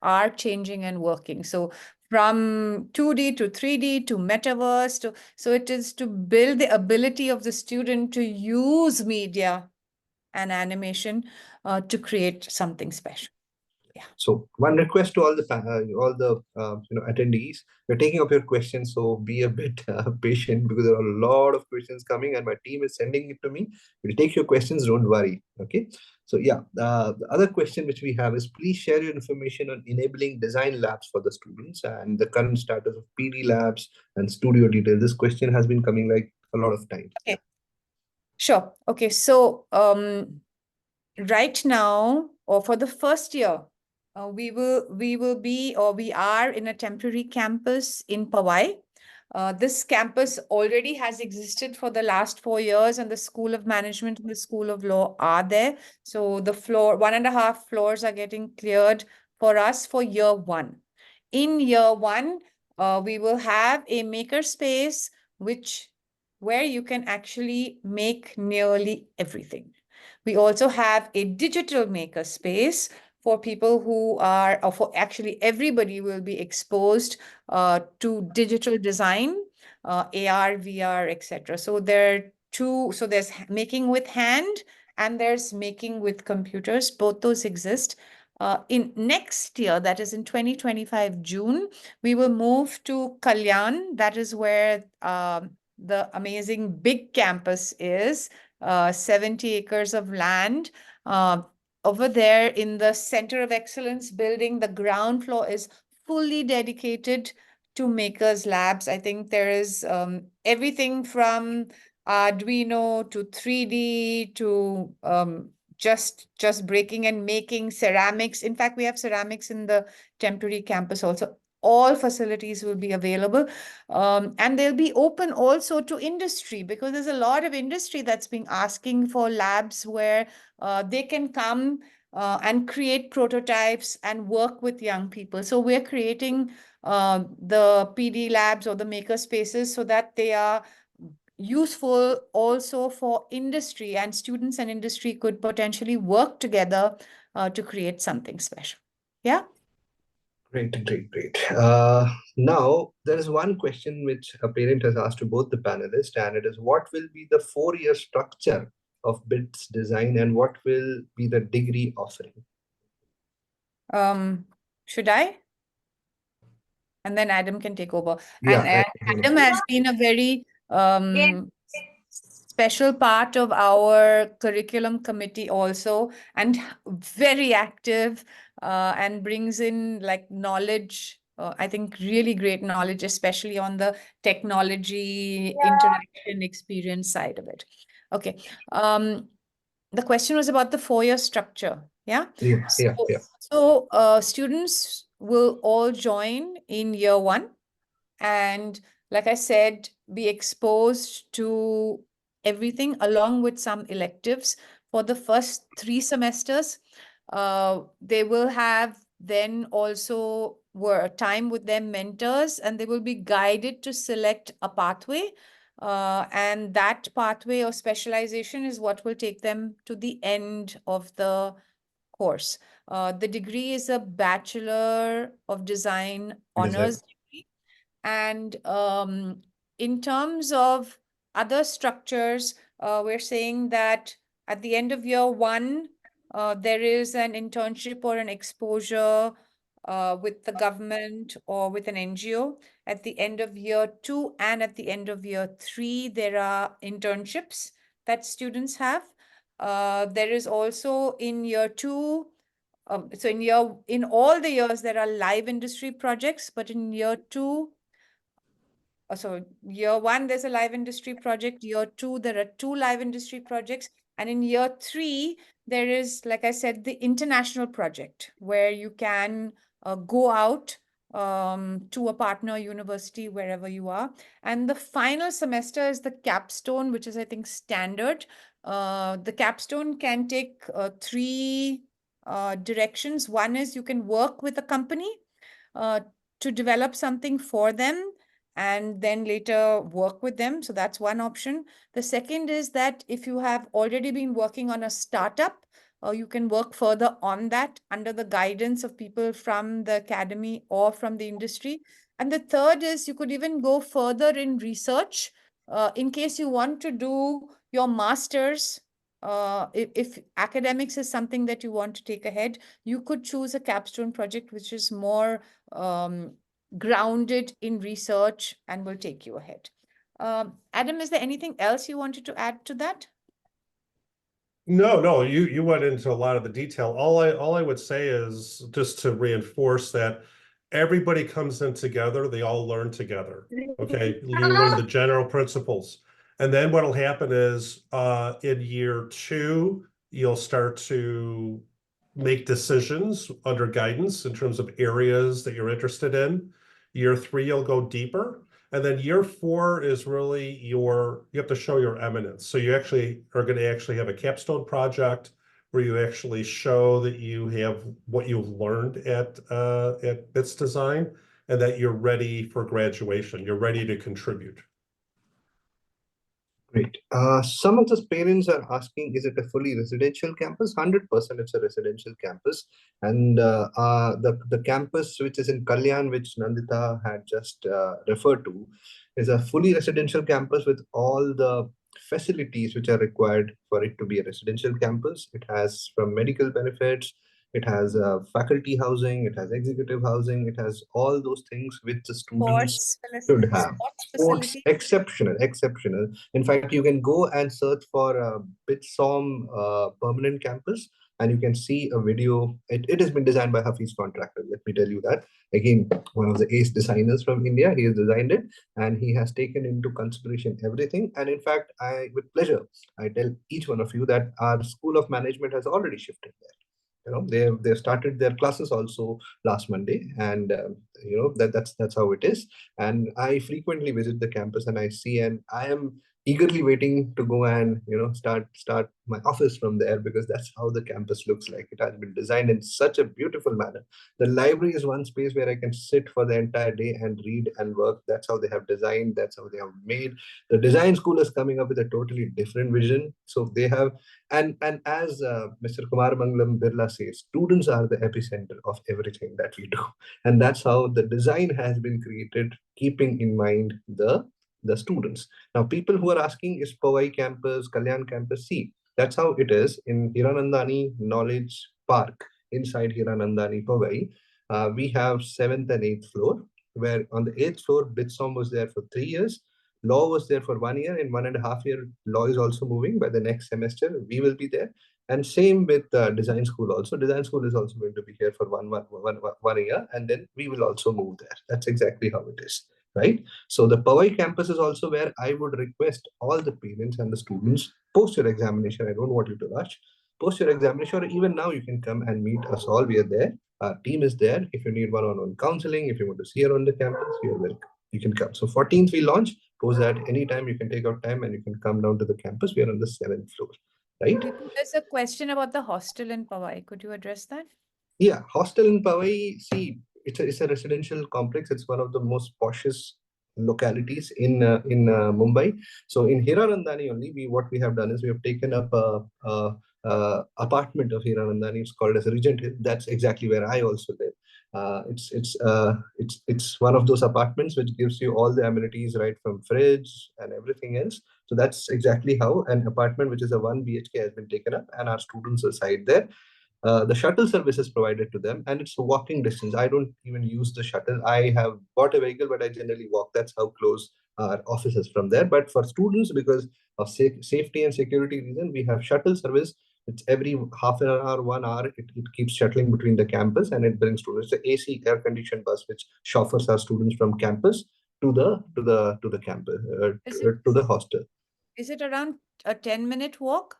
are changing and working. So from 2D to 3D to metaverse, so it is to build the ability of the student to use media and animation to create something special. So one request to all the attendees: we're taking up your questions, so be a bit patient because there are a lot of questions coming, and my team is sending it to me. We'll take your questions. Don't worry. Okay. So yeah, the other question which we have is: please share your information on enabling design labs for the students and the current status of PD labs and studio details. This question has been coming like a lot of times. Okay. Sure. Okay. So right now, or for the first year, we are in a temporary campus in Powai. This campus already has existed for the last 4 years, and the School of Management and the School of Law are there. So the 1.5 floors are getting cleared for us for year one. In year one, we will have a maker space where you can actually make nearly everything. We also have a digital maker space for people who are, or for actually everybody will be exposed to digital design, AR, VR, etc. So there's making with hand and there's making with computers. Both those exist. In next year, that is in 2025 June, we will move to Kalyan. That is where the amazing big campus is. 70 acres of land. Over there in the Center of Excellence building, the ground floor is fully dedicated to makers labs. I think there is everything from Arduino to 3D to just breaking and making ceramics. In fact, we have ceramics in the temporary campus also. All facilities will be available. And they'll be open also to industry, because there's a lot of industry that's been asking for labs where they can come and create prototypes and work with young people. So we're creating the PD labs or the maker spaces so that they are useful also for industry, and students and industry could potentially work together to create something special. Yeah. Great, great, great. Now, there is one question which a parent has asked to both the panelists, and it is: what will be the 4-year structure of BITS design, and what will be the degree offering? Should I? And then Adam can take over. Yeah, And Adam has been a very special part of our curriculum committee also, and very active and brings in like knowledge, I think really great knowledge, especially on the technology interaction experience side of it. Okay. The question was about the 4-year structure. Yeah. yeah, yeah, yeah. So students will all join in year one, and like I said, be exposed to everything along with some electives for the first 3 semesters. They will have then also time with their mentors, and they will be guided to select a pathway. And that pathway or specialization is what will take them to the end of the course. The degree is a Bachelor of Design honors degree. And in terms of other structures, we're saying that at the end of year one, there is an internship or an exposure with the government or with an NGO. At the end of year two and at the end of year three, there are internships that students have. There is also in year two, so in all the years, there are live industry projects, but in year two, so year one, there's a live industry project. Year two, there are 2 live industry projects. And in year three, there is, like I said, the international project where you can go out to a partner university wherever you are. And the final semester is the capstone, which is, I think, standard. The capstone can take 3 directions. One is you can work with a company to develop something for them and then later work with them. So that's one option. The second is that if you have already been working on a startup, you can work further on that under the guidance of people from the academy or from the industry. And the third is you could even go further in research in case you want to do your master's if academics is something that you want to take ahead, you could choose a capstone project which is more grounded in research and will take you ahead. Adam, is there anything else you wanted to add to that? No, you went into a lot of the detail. All I would say is just to reinforce that everybody comes in together, they all learn together. Okay, you learn the general principles. And then what'll happen is in year 2, you'll start to make decisions under guidance in terms of areas that you're interested in. Year 3, you'll go deeper. And then year 4 is really you have to show your eminence. So you actually are going to actually have a capstone project where you actually show that you have what you've learned at BITS Design and that you're ready for graduation. You're ready to contribute. Great. Some of the parents are asking, is it a fully residential campus? 100% it's a residential campus. And the campus which is in Kalyan, which Nandita had just referred to, is a fully residential campus with all the facilities which are required for it to be a residential campus. It has from medical benefits, it has faculty housing, it has executive housing, it has all those things which the students should have. Sports, exceptional. In fact, you can go and search for Bitsom permanent campus, and you can see a video. It has been designed by Hafiz Contractor. Let me tell you that. Again, one of the ace designers from India. He has designed it, and he has taken into consideration everything. And in fact, with pleasure, I tell each one of you that our School of Management has already shifted there. They've started their classes also last Monday, and that's how it is. And I frequently visit the campus, and I see, and I am eagerly waiting to go and start my office from there, because that's how the campus looks like. It has been designed in such a beautiful manner. The library is one space where I can sit for the entire day and read and work. That's how they have designed, that's how they have made. The design school is coming up with a totally different vision. So they have, and as Mr. Kumar Mangalam Birla says, students are the epicenter of everything that we do. And that's how the design has been created, keeping in mind the students. Now, people who are asking, is Powai campus, Kalyan campus? See, that's how it is in Hiranandani Knowledge Park, inside Hiranandani Powai. We have 7th and 8th floor, where on the 8th floor, Bitsom was there for 3 years. Law was there for 1 year. In 1.5 years, law is also moving. By the next semester, we will be there. And same with design school also. Design school is also going to be here for one year, and then we will also move there. That's exactly how it is, right? So the Powai campus is also where I would request all the parents and the students, post your examination. I don't want you to rush. Post your examination, or even now you can come and meet us all. We are there. Our team is there. If you need one-on-one counseling, if you want to see around the campus, you are welcome. You can come. So 14th we launch. Post that anytime, you can take out time and you can come down to the campus. We are on the 7th floor, right? There's a question about the hostel in Powai. Could you address that? Yeah, hostel in Powai, see, it's a residential complex. It's one of the most poshest localities in Mumbai. So in Hiranandani only, what we have done is we have taken up a apartment of Hiranandani. It's called as Regent Hill. That's exactly where I also live. It's one of those apartments which gives you all the amenities, right from fridge and everything else. So that's exactly how an apartment which is a 1 BHK has been taken up, and our students reside there. The shuttle service is provided to them, and it's a walking distance. I don't even use the shuttle. I have bought a vehicle, but I generally walk. That's how close our office is from there. But for students, because of safety and security reason, we have shuttle service. It's every half an hour, 1 hour. It keeps shuttling between the campus, and it brings students. It's the AC air conditioned bus which chauffeurs our students from campus to the campus to the hostel. Is it around a 10-minute walk?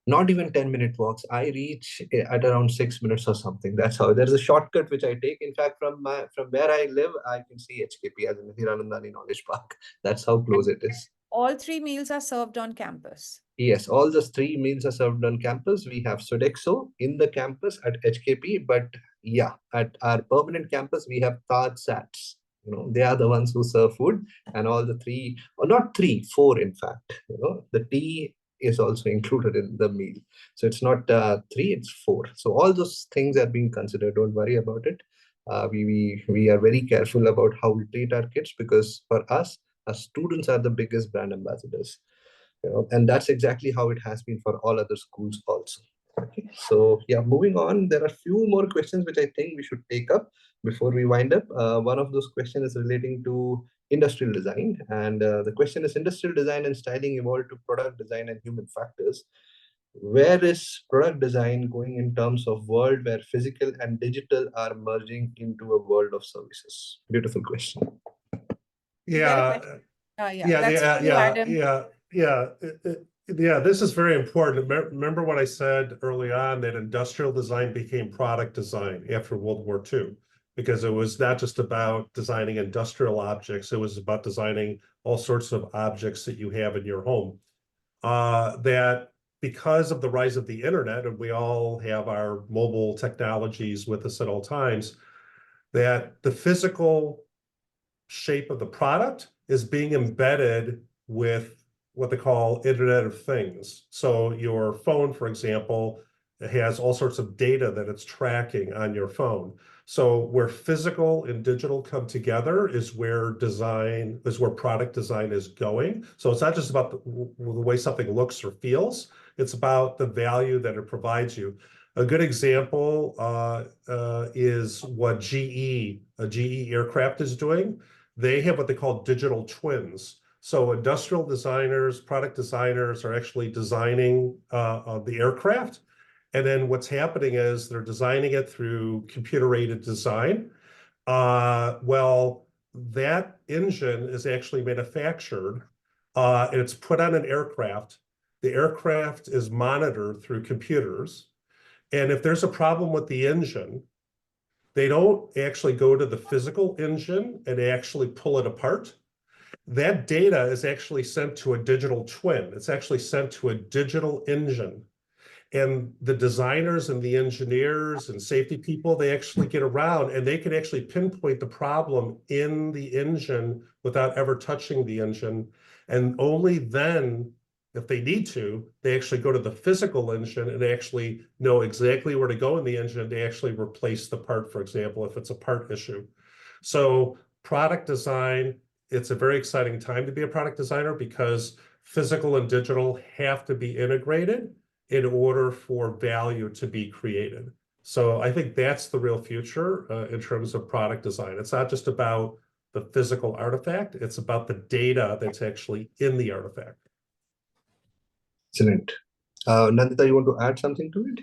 Not even 10-minute walks. I reach at around 6 minutes or something. That's how. There's a shortcut which I take. In fact, from where I live, I can see HKP, as in Hiranandani Knowledge Park. That's how close it is. All 3 meals are served on campus. Yes, all the 3 meals are served on campus. We have Sodexo in the campus at HKP, but yeah, at our permanent campus, we have Taj Sats. They are the ones who serve food, and all the 3, or not 3, 4, in fact. The tea is also included in the meal. So it's not 3, it's 4. So all those things are being considered. Don't worry about it. We are very careful about how we treat our kids, because for us, our students are the biggest brand ambassadors. And that's exactly how it has been for all other schools also. Okay, so yeah, moving on, there are a few more questions which I think we should take up before we wind up. One of those questions is relating to industrial design, and the question is: industrial design and styling evolved to product design and human factors. Where is product design going in terms of world where physical and digital are merging into a world of services? Beautiful question. Is that a question? Yeah, That's for you, Adam. yeah. This is very important. Remember what I said early on, that industrial design became product design after World War II, because it was not just about designing industrial objects, it was about designing all sorts of objects that you have in your home. That because of the rise of the internet, and we all have our mobile technologies with us at all times, that the physical shape of the product is being embedded with what they call Internet of Things. So your phone, for example, has all sorts of data that it's tracking on your phone. So where physical and digital come together is where product design is going. So it's not just about the way something looks or feels, it's about the value that it provides you. A good example is what GE aircraft is doing. They have what they call digital twins. So industrial designers, product designers are actually designing the aircraft. And then what's happening is they're designing it through computer-aided design. Well, that engine is actually manufactured and it's put on an aircraft. The aircraft is monitored through computers. And if there's a problem with the engine, they don't actually go to the physical engine and actually pull it apart. That data is actually sent to a digital twin. It's actually sent to a digital engine. And the designers and the engineers and safety people, they actually get around and they can actually pinpoint the problem in the engine without ever touching the engine. And only then, if they need to, they actually go to the physical engine and they actually know exactly where to go in the engine to actually replace the part, for example, if it's a part issue. So product design, it's a very exciting time to be a product designer because physical and digital have to be integrated in order for value to be created. So I think that's the real future in terms of product design. It's not just about the physical artifact, it's about the data that's actually in the artifact. Excellent. Nandita, you want to add something to it?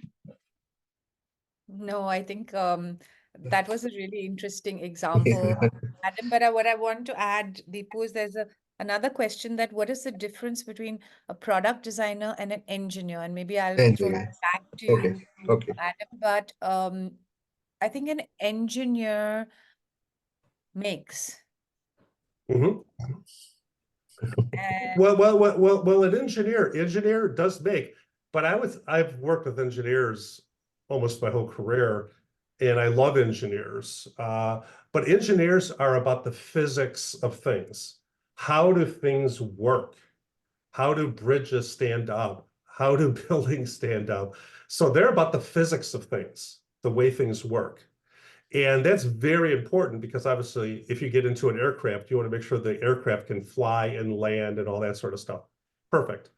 No, I think that was a really interesting example, Adam. But what I want to add, Deepu, is there's another question that what is the difference between a product designer and an engineer? And maybe I'll throw Engineer. that back to Okay. you, Okay. Adam. But I think an engineer makes. Mm-hmm. And Well, an engineer does make, but I've worked with engineers almost my whole career, and I love engineers. But engineers are about the physics of things. How do things work? How do bridges stand up? How do buildings stand up? So they're about the physics of things, the way things work. And that's very important because obviously, if you get into an aircraft, you want to make sure the aircraft can fly and land and all that sort of stuff. Perfect.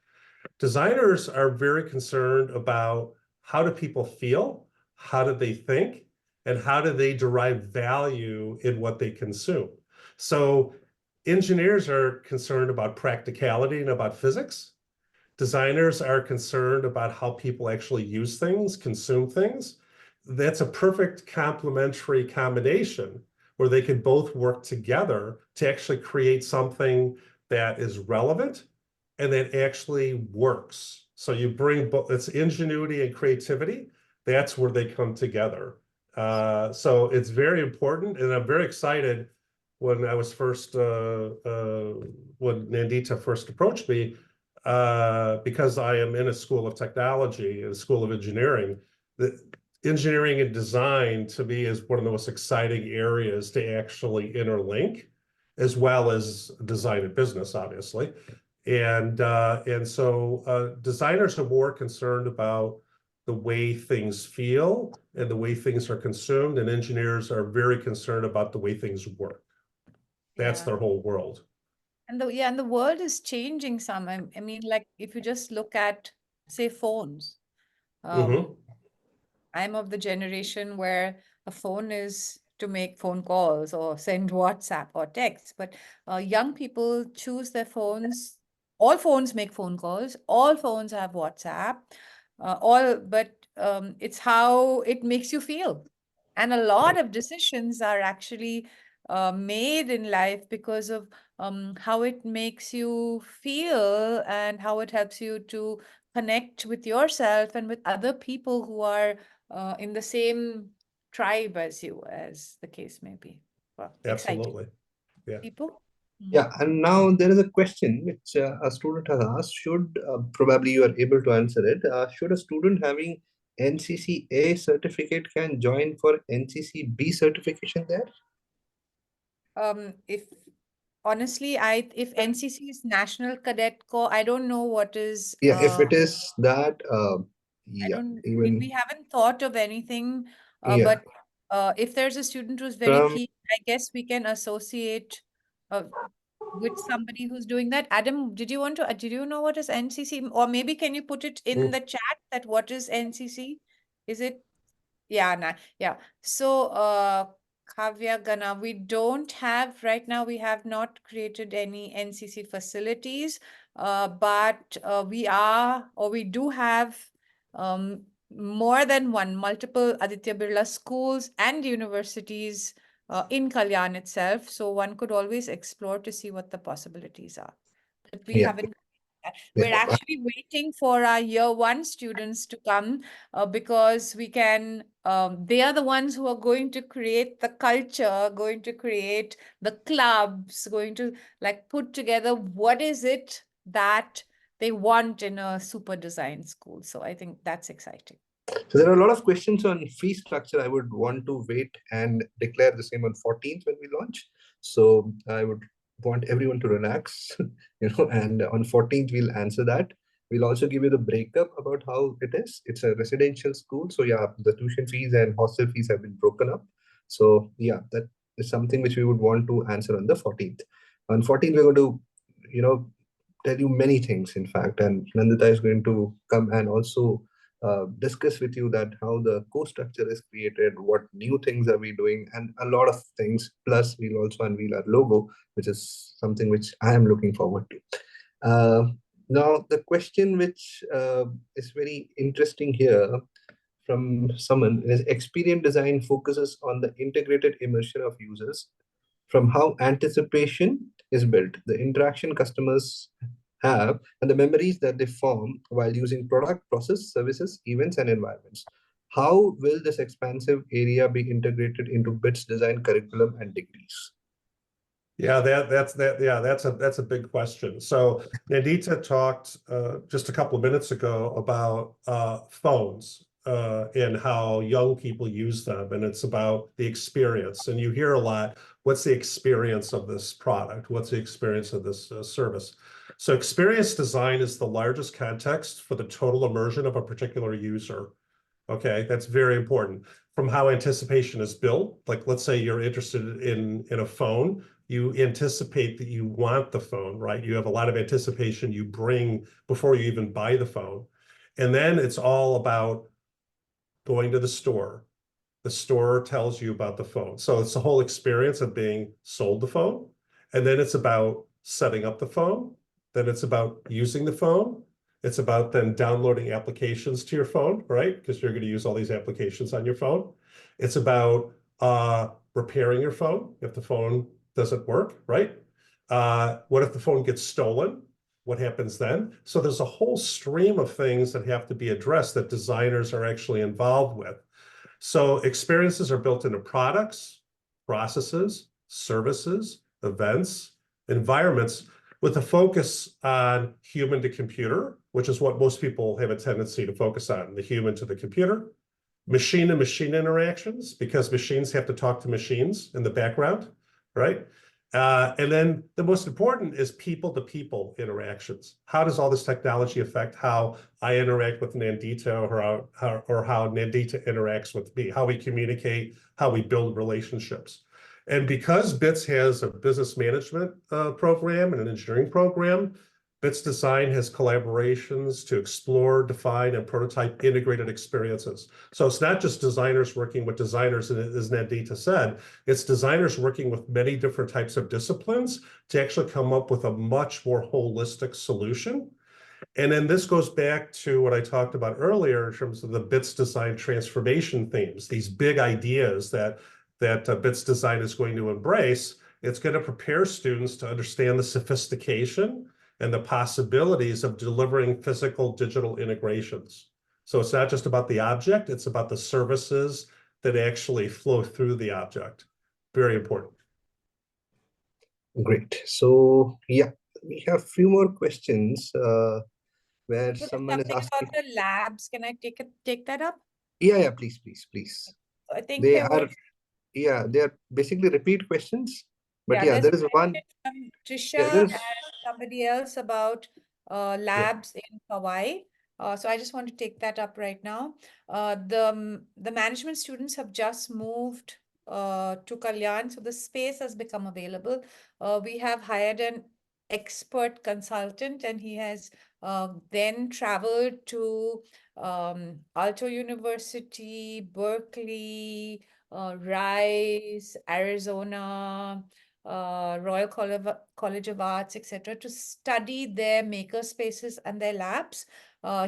Designers are very concerned about how do people feel, how do they think, and how do they derive value in what they consume. So engineers are concerned about practicality and about physics. Designers are concerned about how people actually use things, consume things. That's a perfect complementary combination where they can both work together to actually create something that is relevant and that actually works. So you bring both, it's ingenuity and creativity. That's where they come together. So it's very important, and I'm very excited when I was first, when Nandita first approached me, because I am in a school of technology, a school of engineering. The engineering and design to me is one of the most exciting areas to actually interlink, as well as design and business, obviously. And so designers are more concerned about the way things feel and the way things are consumed, and engineers are very concerned about the way things work. That's yeah. their whole world. And the world is changing some. I mean, like if you just look at, say, phones. Um, Hmm. I'm of the generation where a phone is to make phone calls or send WhatsApp or text. But young people choose their phones. All phones make phone calls. All phones have WhatsApp. But it's how it makes you feel. And a lot of decisions are actually made in life because of how it makes you feel and how it helps you to connect with yourself and with other people who are in the same tribe as you, as the case may be. Well, exciting Absolutely. Yeah. people. Mm. Yeah, and now there is a question which a student has asked. Should probably you are able to answer it. Should a student having NCC A certificate can join for NCC B certification there? If honestly, if NCC is National Cadet Corps, I don't know what is. Yeah, if it is that, I yeah, don't. We even haven't thought of anything. yeah, But if there's a student who's very from keen, I guess we can associate uh, with somebody who's doing that. Adam, did you know what is NCC? Or maybe can you put it in mm, the chat that what is NCC? Is it yeah, yeah. So, Kavya Gana, we don't have right now, we have not created any NCC facilities, but we do have more than one, multiple Aditya Birla schools and universities in Kalyan itself. So one could always explore to see what the possibilities are. But we yeah, haven't. We're yeah. actually waiting for our year one students to come because they are the ones who are going to create the culture, going to create the clubs, going to like put together what is it that they want in a super design school. So I think that's exciting. So there are a lot of questions on fee structure. I would want to wait and declare the same on 14th when we launch. So I would want everyone to relax, and on 14th we'll answer that. We'll also give you the breakup about how it is. It's a residential school. So yeah, the tuition fees and hostel fees have been broken up. So yeah, that is something which we would want to answer on the 14th. On 14th, we're going to, you know, tell you many things, in fact, and Nandita is going to come and also discuss with you that how the course structure is created, what new things are we doing, and a lot of things. Plus, we'll also unveil our logo, which is something which I am looking forward to. Now, the question which is very interesting here from someone is experience design focuses on the integrated immersion of users from how anticipation is built, the interaction customers have, and the memories that they form while using product, process, services, events, and environments. How will this expansive area be integrated into BIT's design curriculum and degrees? Yeah, that's a big question. So Nandita talked just a couple of minutes ago about phones and how young people use them, and it's about the experience. And you hear a lot, what's the experience of this product? What's the experience of this service? So experience design is the largest context for the total immersion of a particular user. Okay, that's very important. From how anticipation is built, like let's say you're interested in a phone, you anticipate that you want the phone, right? You have a lot of anticipation you bring before you even buy the phone. And then it's all about going to the store. The store tells you about the phone. So it's the whole experience of being sold the phone. And then it's about setting up the phone. Then it's about using the phone. It's about then downloading applications to your phone, right? Because you're going to use all these applications on your phone. It's about repairing your phone if the phone doesn't work, right? What if the phone gets stolen? What happens then? So there's a whole stream of things that have to be addressed that designers are actually involved with. So experiences are built into products, processes, services, events, environments with a focus on human to computer, which is what most people have a tendency to focus on, the human to the computer, machine to machine interactions, because machines have to talk to machines in the background, right? And then the most important is people to people interactions. How does all this technology affect how I interact with Nandita or how Nandita interacts with me, how we communicate, how we build relationships. And because BITS has a business management program and an engineering program, BITS Design has collaborations to explore, define, and prototype integrated experiences. So it's not just designers working with designers, as Nandita said, it's designers working with many different types of disciplines to actually come up with a much more holistic solution. And then this goes back to what I talked about earlier in terms of the BITS Design transformation themes, these big ideas that BITS Design is going to embrace. It's going to prepare students to understand the sophistication and the possibilities of delivering physical digital integrations. So it's not just about the object, it's about the services that actually flow through the object. Very important. Great. So yeah, we have a few more questions where So there's someone is something about asking. the labs. Can I take that up? Yeah, please, please, please. I think They there was, are, yeah, they are basically repeat questions. But yeah, yeah, there's there a is one. question from Yeah, Trisha there and is. somebody else about Yeah. labs in Hawaii. So I just want to take that up right now. The management students have just moved to Kalyan, so the space has become available. We have hired an expert consultant, and he has then traveled to Alto University, Berkeley, Rice, Arizona, College of Arts, etc., to study their maker spaces and their labs.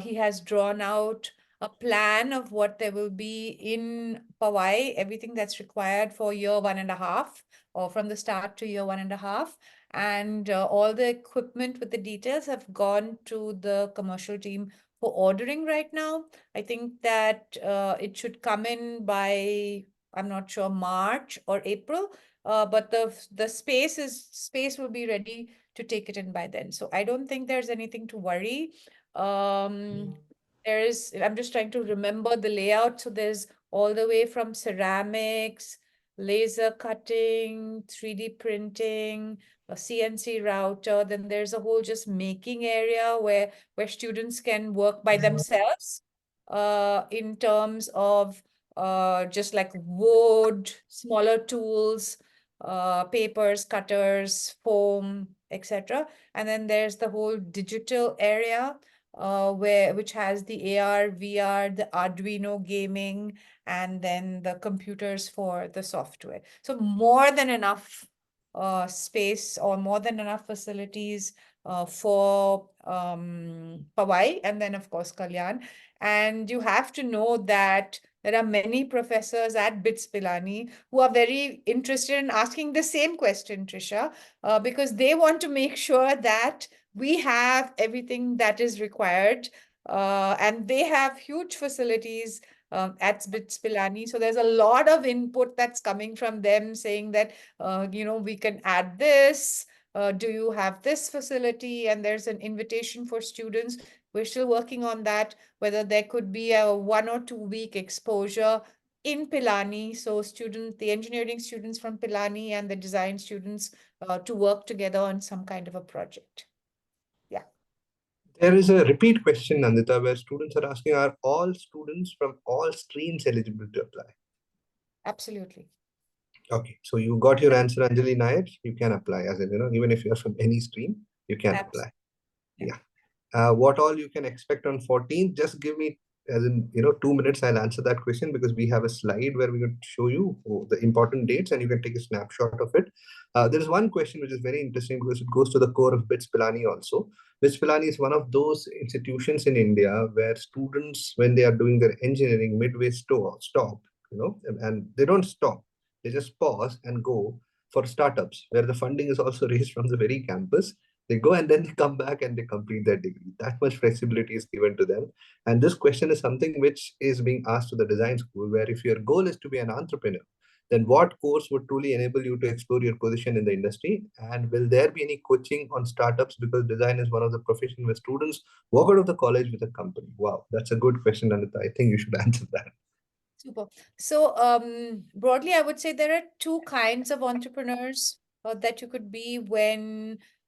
He has drawn out a plan of what there will be in Powai, everything that's required for year 1.5, or from the start to year 1.5. And all the equipment with the details have gone to the commercial team for ordering right now. I think that it should come in by, I'm not sure, March or April. But the space will be ready to take it in by then. So I don't think there's anything to worry. I'm just trying to remember the layout. So there's all the way from ceramics, laser cutting, 3D printing, a CNC router. Then there's a whole just making area where students can work by themselves in terms of just like wood, smaller tools, papers, cutters, foam, etc. And then there's the whole digital area which has the AR, VR, the Arduino gaming, and then the computers for the software. So more than enough space, or more than enough facilities for Powai, and then of course Kalyan. And you have to know that there are many professors at BITS Pilani who are very interested in asking the same question, Trisha, because they want to make sure that we have everything that is required. And they have huge facilities at BITS Pilani. So there's a lot of input that's coming from them saying that, we can add this. Do you have this facility? And there's an invitation for students. We're still working on that, whether there could be a 1 or 2 week exposure in Pilani. So the engineering students from Pilani and the design students to work together on some kind of a project. Yeah. There is a repeat question, Nandita, where students are asking, are all students from all streams eligible to apply? Absolutely. Okay, so you got your answer, Anjali Nair. You can apply, as in, even if you're from any stream, you can apply. Yeah. What all you can expect on 14th? Just give me, as in, 2 minutes. I'll answer that question because we have a slide where we're going to show you the important dates, and you can take a snapshot of it. There is one question which is very interesting because it goes to the core of BITS Pilani also. BITS Pilani is one of those institutions in India where students, when they are doing their engineering, midway stop, and they don't stop. They just pause and go for startups where the funding is also raised from the very campus. They go and then they come back and they complete their degree. That much flexibility is given to them. And this question is something which is being asked to the design school, where if your goal is to be an entrepreneur, then what course would truly enable you to explore your position in the industry? And will there be any coaching on startups? Because design is one of the professions where students walk out of the college with a company. Wow, that's a good question, Anita. I think you should answer that. Super. So broadly, I would say there are two kinds of entrepreneurs that you could be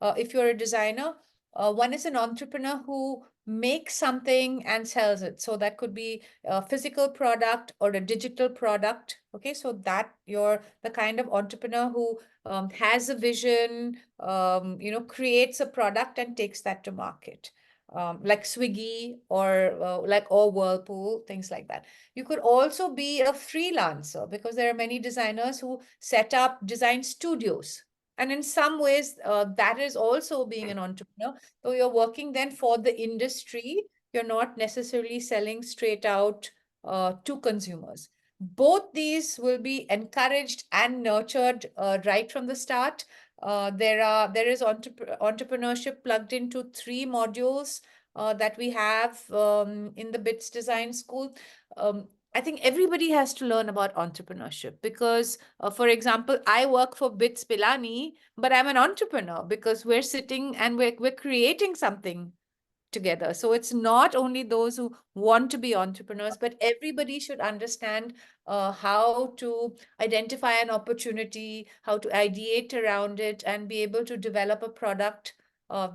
if you're a designer. One is an entrepreneur who makes something and sells it. So that could be a physical product or a digital product. Okay, so that you're the kind of entrepreneur who has a vision, creates a product and takes that to market. Like Swiggy or Whirlpool, things like that. You could also be a freelancer because there are many designers who set up design studios. And in some ways, that is also being an entrepreneur. So you're working then for the industry. You're not necessarily selling straight out to consumers. Both these will be encouraged and nurtured right from the start. There is entrepreneurship plugged into 3 modules that we have in the BITS Design School. I think everybody has to learn about entrepreneurship because, for example, I work for BITS Pilani, but I'm an entrepreneur because we're sitting and we're creating something together. So it's not only those who want to be entrepreneurs, but everybody should understand how to identify an opportunity, how to ideate around it, and be able to develop a product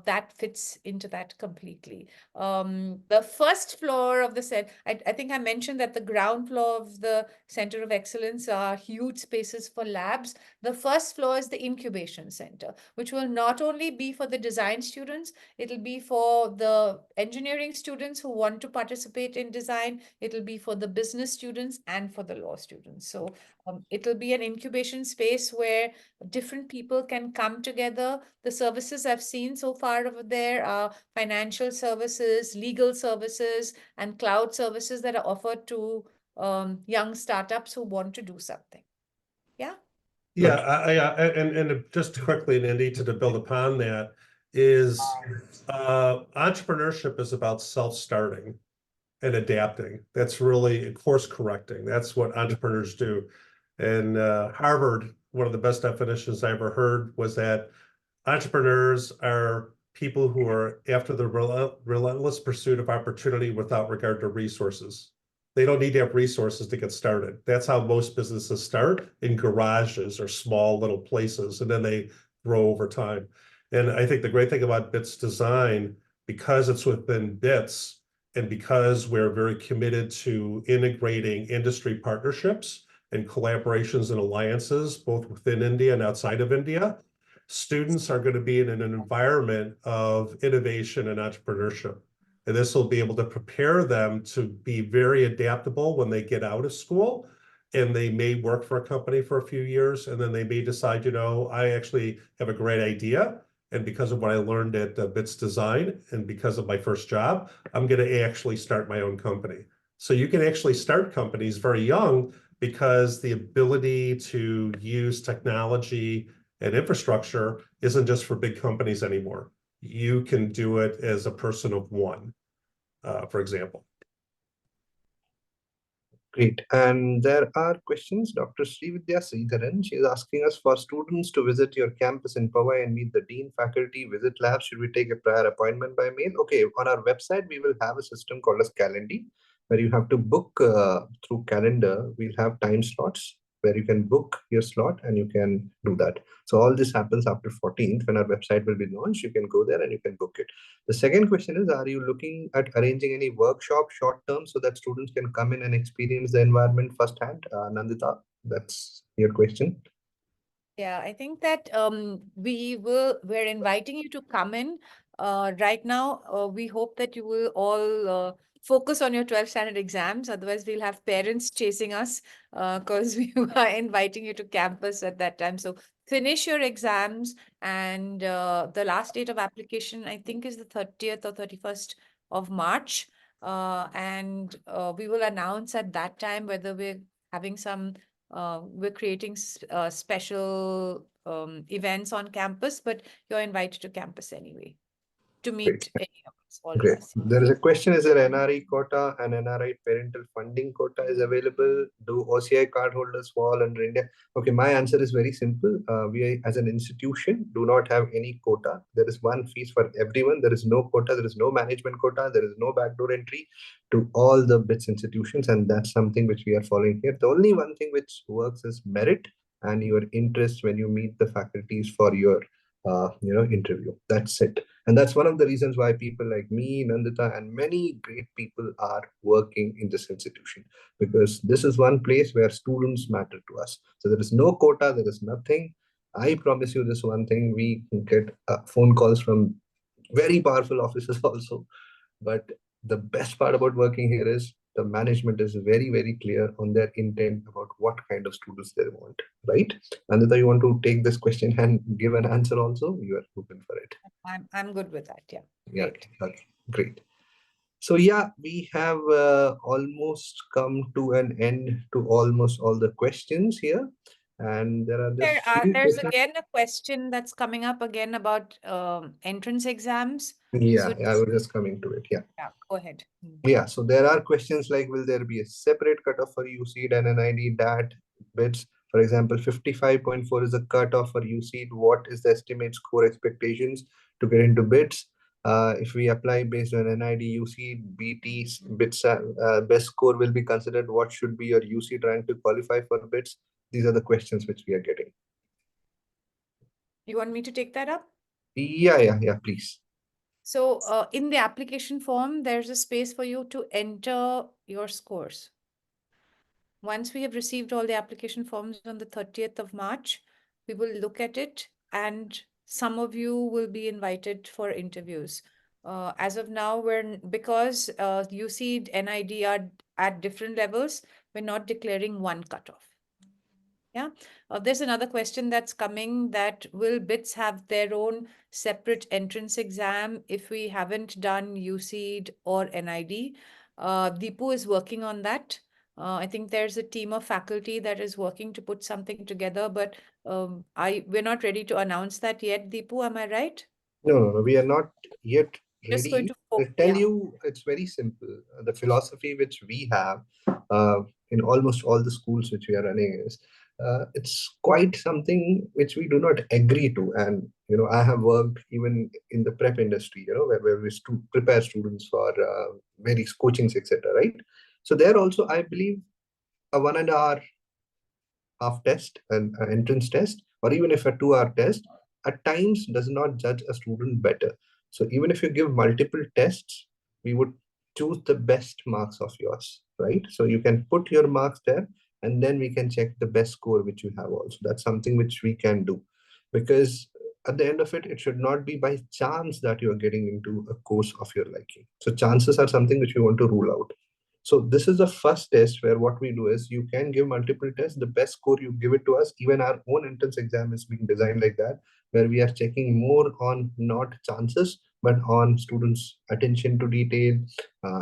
that fits into that completely. The first floor of the set, I think I mentioned that the ground floor of the Center of Excellence are huge spaces for labs. The first floor is the incubation center, which will not only be for the design students, it'll be for the engineering students who want to participate in design. It'll be for the business students and for the law students. So it'll be an incubation space where different people can come together. The services I've seen so far over there are financial services, legal services, and cloud services that are offered to young startups who want to do something. Yeah. Yeah, and just quickly, Nandi, to build upon that is entrepreneurship is about self-starting and adapting. That's really course correcting. That's what entrepreneurs do. And Harvard, one of the best definitions I ever heard was that entrepreneurs are people who are after the relentless pursuit of opportunity without regard to resources. They don't need to have resources to get started. That's how most businesses start, in garages or small little places, and then they grow over time. And I think the great thing about BITS Design, because it's within BITS, and because we're very committed to integrating industry partnerships and collaborations and alliances, both within India and outside of India, students are going to be in an environment of innovation and entrepreneurship. And this will be able to prepare them to be very adaptable when they get out of school. And they may work for a company for a few years, and then they may decide, I actually have a great idea. And because of what I learned at BITS Design and because of my first job, I'm going to actually start my own company. So you can actually start companies very young because the ability to use technology and infrastructure isn't just for big companies anymore. You can do it as a person of one, for example. Great. And there are questions. Dr. Srividya Sridharan, she is asking us, for students to visit your campus in Powai and meet the dean, faculty, visit labs, should we take a prior appointment by mail? Okay, on our website, we will have a system called as Calendly, where you have to book through calendar. We'll have time slots where you can book your slot and you can do that. So all this happens after 14th when our website will be launched. You can go there and you can book it. The second question is, are you looking at arranging any workshop short term so that students can come in and experience the environment firsthand? Nandita, that's your question. Yeah, I think that we're inviting you to come in. Right now, we hope that you will all focus on your 12th standard exams. Otherwise, we'll have parents chasing us because we are inviting you to campus at that time. So finish your exams, and the last date of application, I think, is the 30th or 31st of March. And we will announce at that time whether we're having we're creating special events on campus, but you're invited to campus anyway to Great. meet any of us, all of Great. us. There is a question, is there NRE quota and NRI parental funding quota is available? Do OCI cardholders fall under India? Okay, my answer is very simple. We as an institution do not have any quota. There is one fees for everyone. There is no quota. There is no management quota. There is no backdoor entry to all the BITS institutions. And that's something which we are following here. The only one thing which works is merit and your interest when you meet the faculties for your interview. That's it. And that's one of the reasons why people like me, Nandita, and many great people are working in this institution, because this is one place where students matter to us. So there is no quota, there is nothing. I promise you this one thing: we get phone calls from very powerful officers also, but the best part about working here is the management is very, very clear on their intent about what kind of students they want, right? Anita, you want to take this question and give an answer also? You are open for it. I'm good with that. Yeah. Yeah, Great. okay, great. So yeah, we have almost come to an end to almost all the questions here. And there are just few There's questions. again a question that's coming up again about entrance exams. Yeah, So I was just coming to it. Yeah. yeah, go ahead. Yeah, so there are questions like, will there be a separate cutoff for UCED and NID DAT bits? For example, 55.4 is the cutoff for UCED. What is the estimate score expectations to get into bits? If we apply based on NID, UCED, BT, bits, best score will be considered. What should be your UCED rank to qualify for bits? These are the questions which we are getting. You want me to take that up? Yeah, please. So in the application form, there's a space for you to enter your scores. Once we have received all the application forms on the 30th of March, we will look at it and some of you will be invited for interviews. As of now, because UC NID are at different levels, we're not declaring one cutoff. Yeah. There's another question that's coming, that will BITS have their own separate entrance exam if we haven't done UCED or NID? Deepu is working on that. I think there's a team of faculty that is working to put something together, but we're not ready to announce that yet, Deepu, am I right? No, we are not yet Just going ready. to I'll tell yeah. you, it's very simple. The philosophy which we have in almost all the schools which we are running is, it's quite something which we do not agree to. And, I have worked even in the prep industry, where we prepare students for various coachings, etc., right? So there also, I believe a 1.5 hour half test, an entrance test, or even if a 2 hour test, at times does not judge a student better. So even if you give multiple tests, we would choose the best marks of yours, right? So you can put your marks there, and then we can check the best score which you have also. That's something which we can do, because at the end of it, it should not be by chance that you are getting into a course of your liking. So chances are something which we want to rule out. So this is the first test where what we do is, you can give multiple tests. The best score you give it to us. Even our own entrance exam is being designed like that, where we are checking more on not chances, but on students' attention to detail,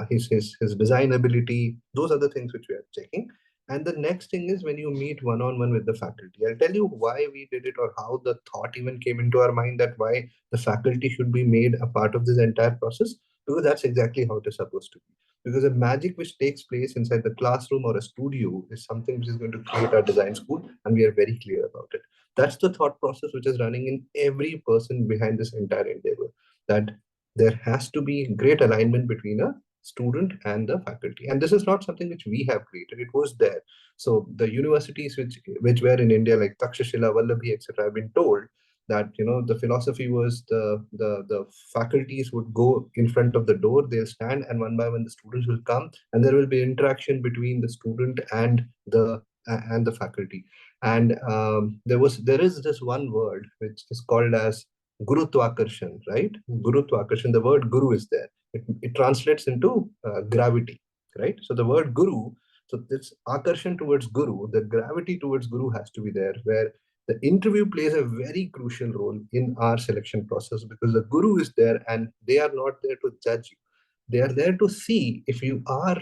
his design ability. Those are the things which we are checking. And the next thing is when you meet one-on-one with the faculty. I'll tell you why we did it, or how the thought even came into our mind that why the faculty should be made a part of this entire process, because that's exactly how it is supposed to be. Because the magic which takes place inside the classroom or a studio is something which is going to create our design school, and we are very clear about it. That's the thought process which is running in every person behind this entire endeavor, that there has to be great alignment between a student and the faculty. And this is not something which we have created, it was there. So the universities which were in India, like Takshashila, Vallabhi, etc., have been told that the philosophy was, the faculties would go in front of the door, they'll stand, and one by one the students will come, and there will be interaction between the student and the faculty. And there is this one word which is called as gurutwakarshan, right? Gurutwakarshan, the word guru is there. It translates into gravity, right? So the word guru, so this akarshan towards guru, the gravity towards guru has to be there, where the interview plays a very crucial role in our selection process, because the guru is there and they are not there to judge you. They are there to see if you are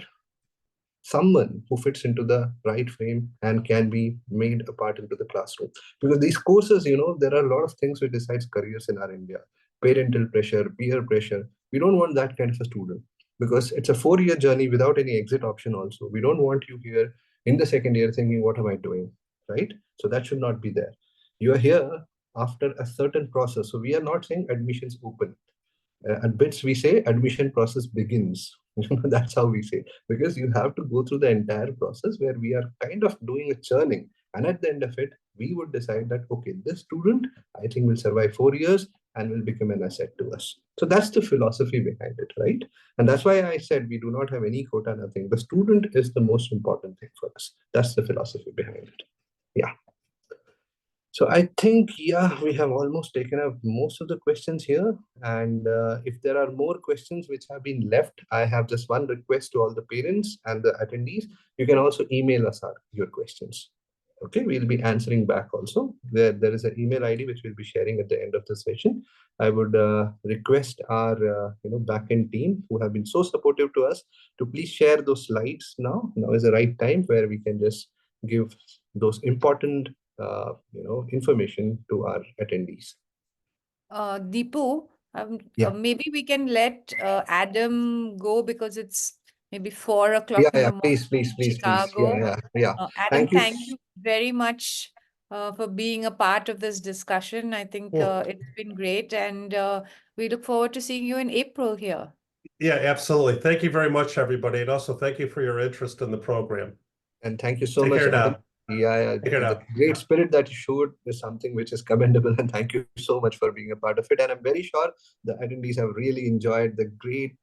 someone who fits into the right frame and can be made a part into the classroom. Because these courses, there are a lot of things which decides careers in our India. Parental pressure, peer pressure. We don't want that kind of a student, because it's a 4-year journey without any exit option also. We don't want you here in the second year thinking, what am I doing, right? So that should not be there. You are here after a certain process. So we are not saying admissions open. At BITS, we say admission process begins. That's how we say, because you have to go through the entire process, where we are kind of doing a churning. And at the end of it, we would decide that, okay, this student, I think, will survive 4 years and will become an asset to us. So that's the philosophy behind it, right? And that's why I said we do not have any quota, nothing. The student is the most important thing for us. That's the philosophy behind it. Yeah. So I think, yeah, we have almost taken up most of the questions here. And if there are more questions which have been left, I have just one request to all the parents and the attendees. You can also email us your questions. Okay, we'll be answering back also. There is an email ID which we'll be sharing at the end of the session. I would request our backend team who have been so supportive to us to please share those slides now. Now is the right time where we can just give those important information to our attendees. Deepu, Yeah. maybe we can let Adam go because it's maybe 4 o'clock Yeah, in yeah. the morning Please, please, in please, please. Yeah, Chicago. yeah, yeah. Adam, Thank you. thank you very much for being a part of this discussion. I think it's been great, and we look forward to seeing you in April here. Yeah, absolutely. Thank you very much, everybody. And also thank you for your interest in the program. And thank you so Take much, care Adam. now. Yeah, Take care the now. great spirit that you showed is something which is commendable, and thank you so much for being a part of it. And I'm very sure the attendees have really enjoyed the great,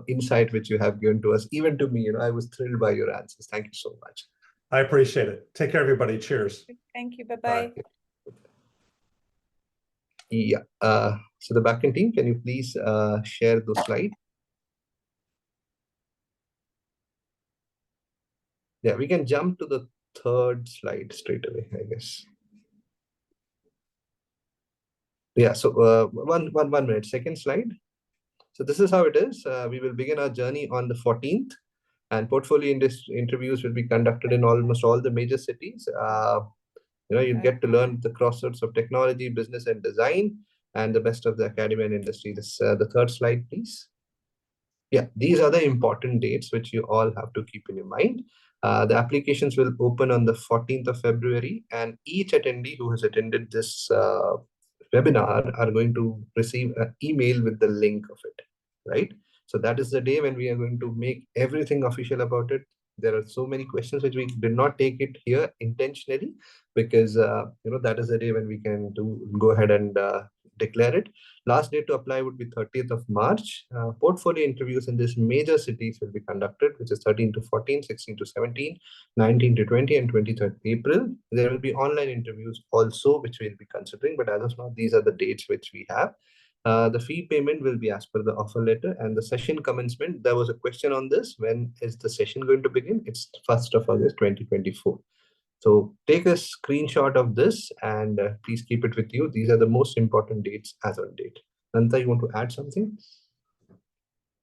insight which you have given to us. Even to me, I was thrilled by your answers. Thank you so much. I appreciate it. Take care, everybody. Cheers. Thank you. Bye-bye. Yeah. So the backend team, can you please share those slides? Yeah, we can jump to the third slide straight away, I guess. Yeah, so one minute, second slide. So this is how it is. We will begin our journey on the 14th, and portfolio interviews will be conducted in almost all the major cities. You'll get to learn the crossroads of technology, business, and design, and the best of the academy and industry. This the third slide, please. Yeah, these are the important dates which you all have to keep in your mind. The applications will open on the 14th of February, and each attendee who has attended this webinar are going to receive an email with the link of it, right? So that is the day when we are going to make everything official about it. There are so many questions which we did not take it here intentionally because that is the day when we can go ahead and declare it. Last date to apply would be 30th of March. Portfolio interviews in these major cities will be conducted, which is 13 to 14, 16 to 17, 19 to 20, and 23rd April. There will be online interviews also, which we'll be considering, but as of now, these are the dates which we have. The fee payment will be as per the offer letter, and the session commencement, there was a question on this. When is the session going to begin? It's 1st of August, 2024. So take a screenshot of this and please keep it with you. These are the most important dates as on date. Nanta, you want to add something?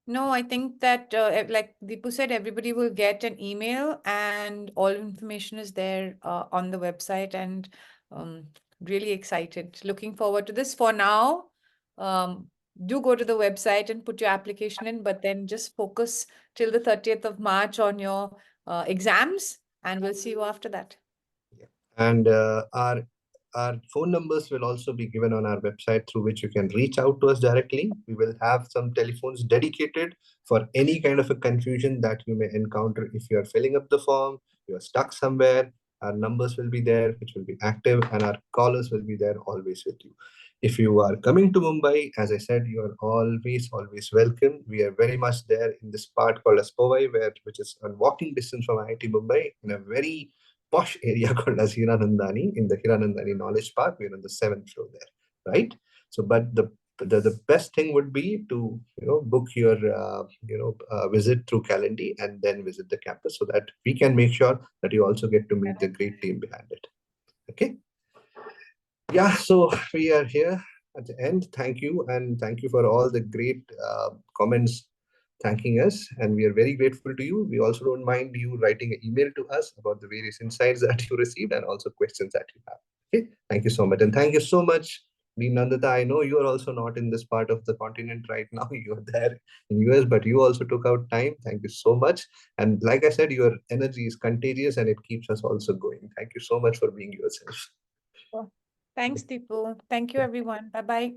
No, I think that, like Deepu said, everybody will get an email and all information is there on the website, and really excited. Looking forward to this. For now, do go to the website and put your application in, but then just focus till the 30th of March on your exams, and we'll see you after that. Yeah. And our phone numbers will also be given on our website through which you can reach out to us directly. We will have some telephones dedicated for any kind of a confusion that you may encounter if you are filling up the form, you are stuck somewhere. Our numbers will be there, which will be active, and our callers will be there always with you. If you are coming to Mumbai, as I said, you are always welcome. We are very much there in this part called as Powai, which is a walking distance from IIT Mumbai, in a very posh area called as Hiranandani, in the Hiranandani Knowledge Park. We're on the 7th floor there, right? So, but the best thing would be to book your visit through Calendly and then visit the campus so that we can make sure that you also get to meet the great team behind it. Okay. Yeah, so we are here at the end. Thank you, and thank you for all the great comments thanking us, and we are very grateful to you. We also don't mind you writing an email to us about the various insights that you received and also questions that you have. Okay, thank you so much, and thank you so much, Nandita. I know you are also not in this part of the continent right now. You are there in US, but you also took out time. Thank you so much, and like I said, your energy is contagious and it keeps us also going. Thank you so much for being yourself. Thanks, Deepu. Thank you, everyone. Bye-bye.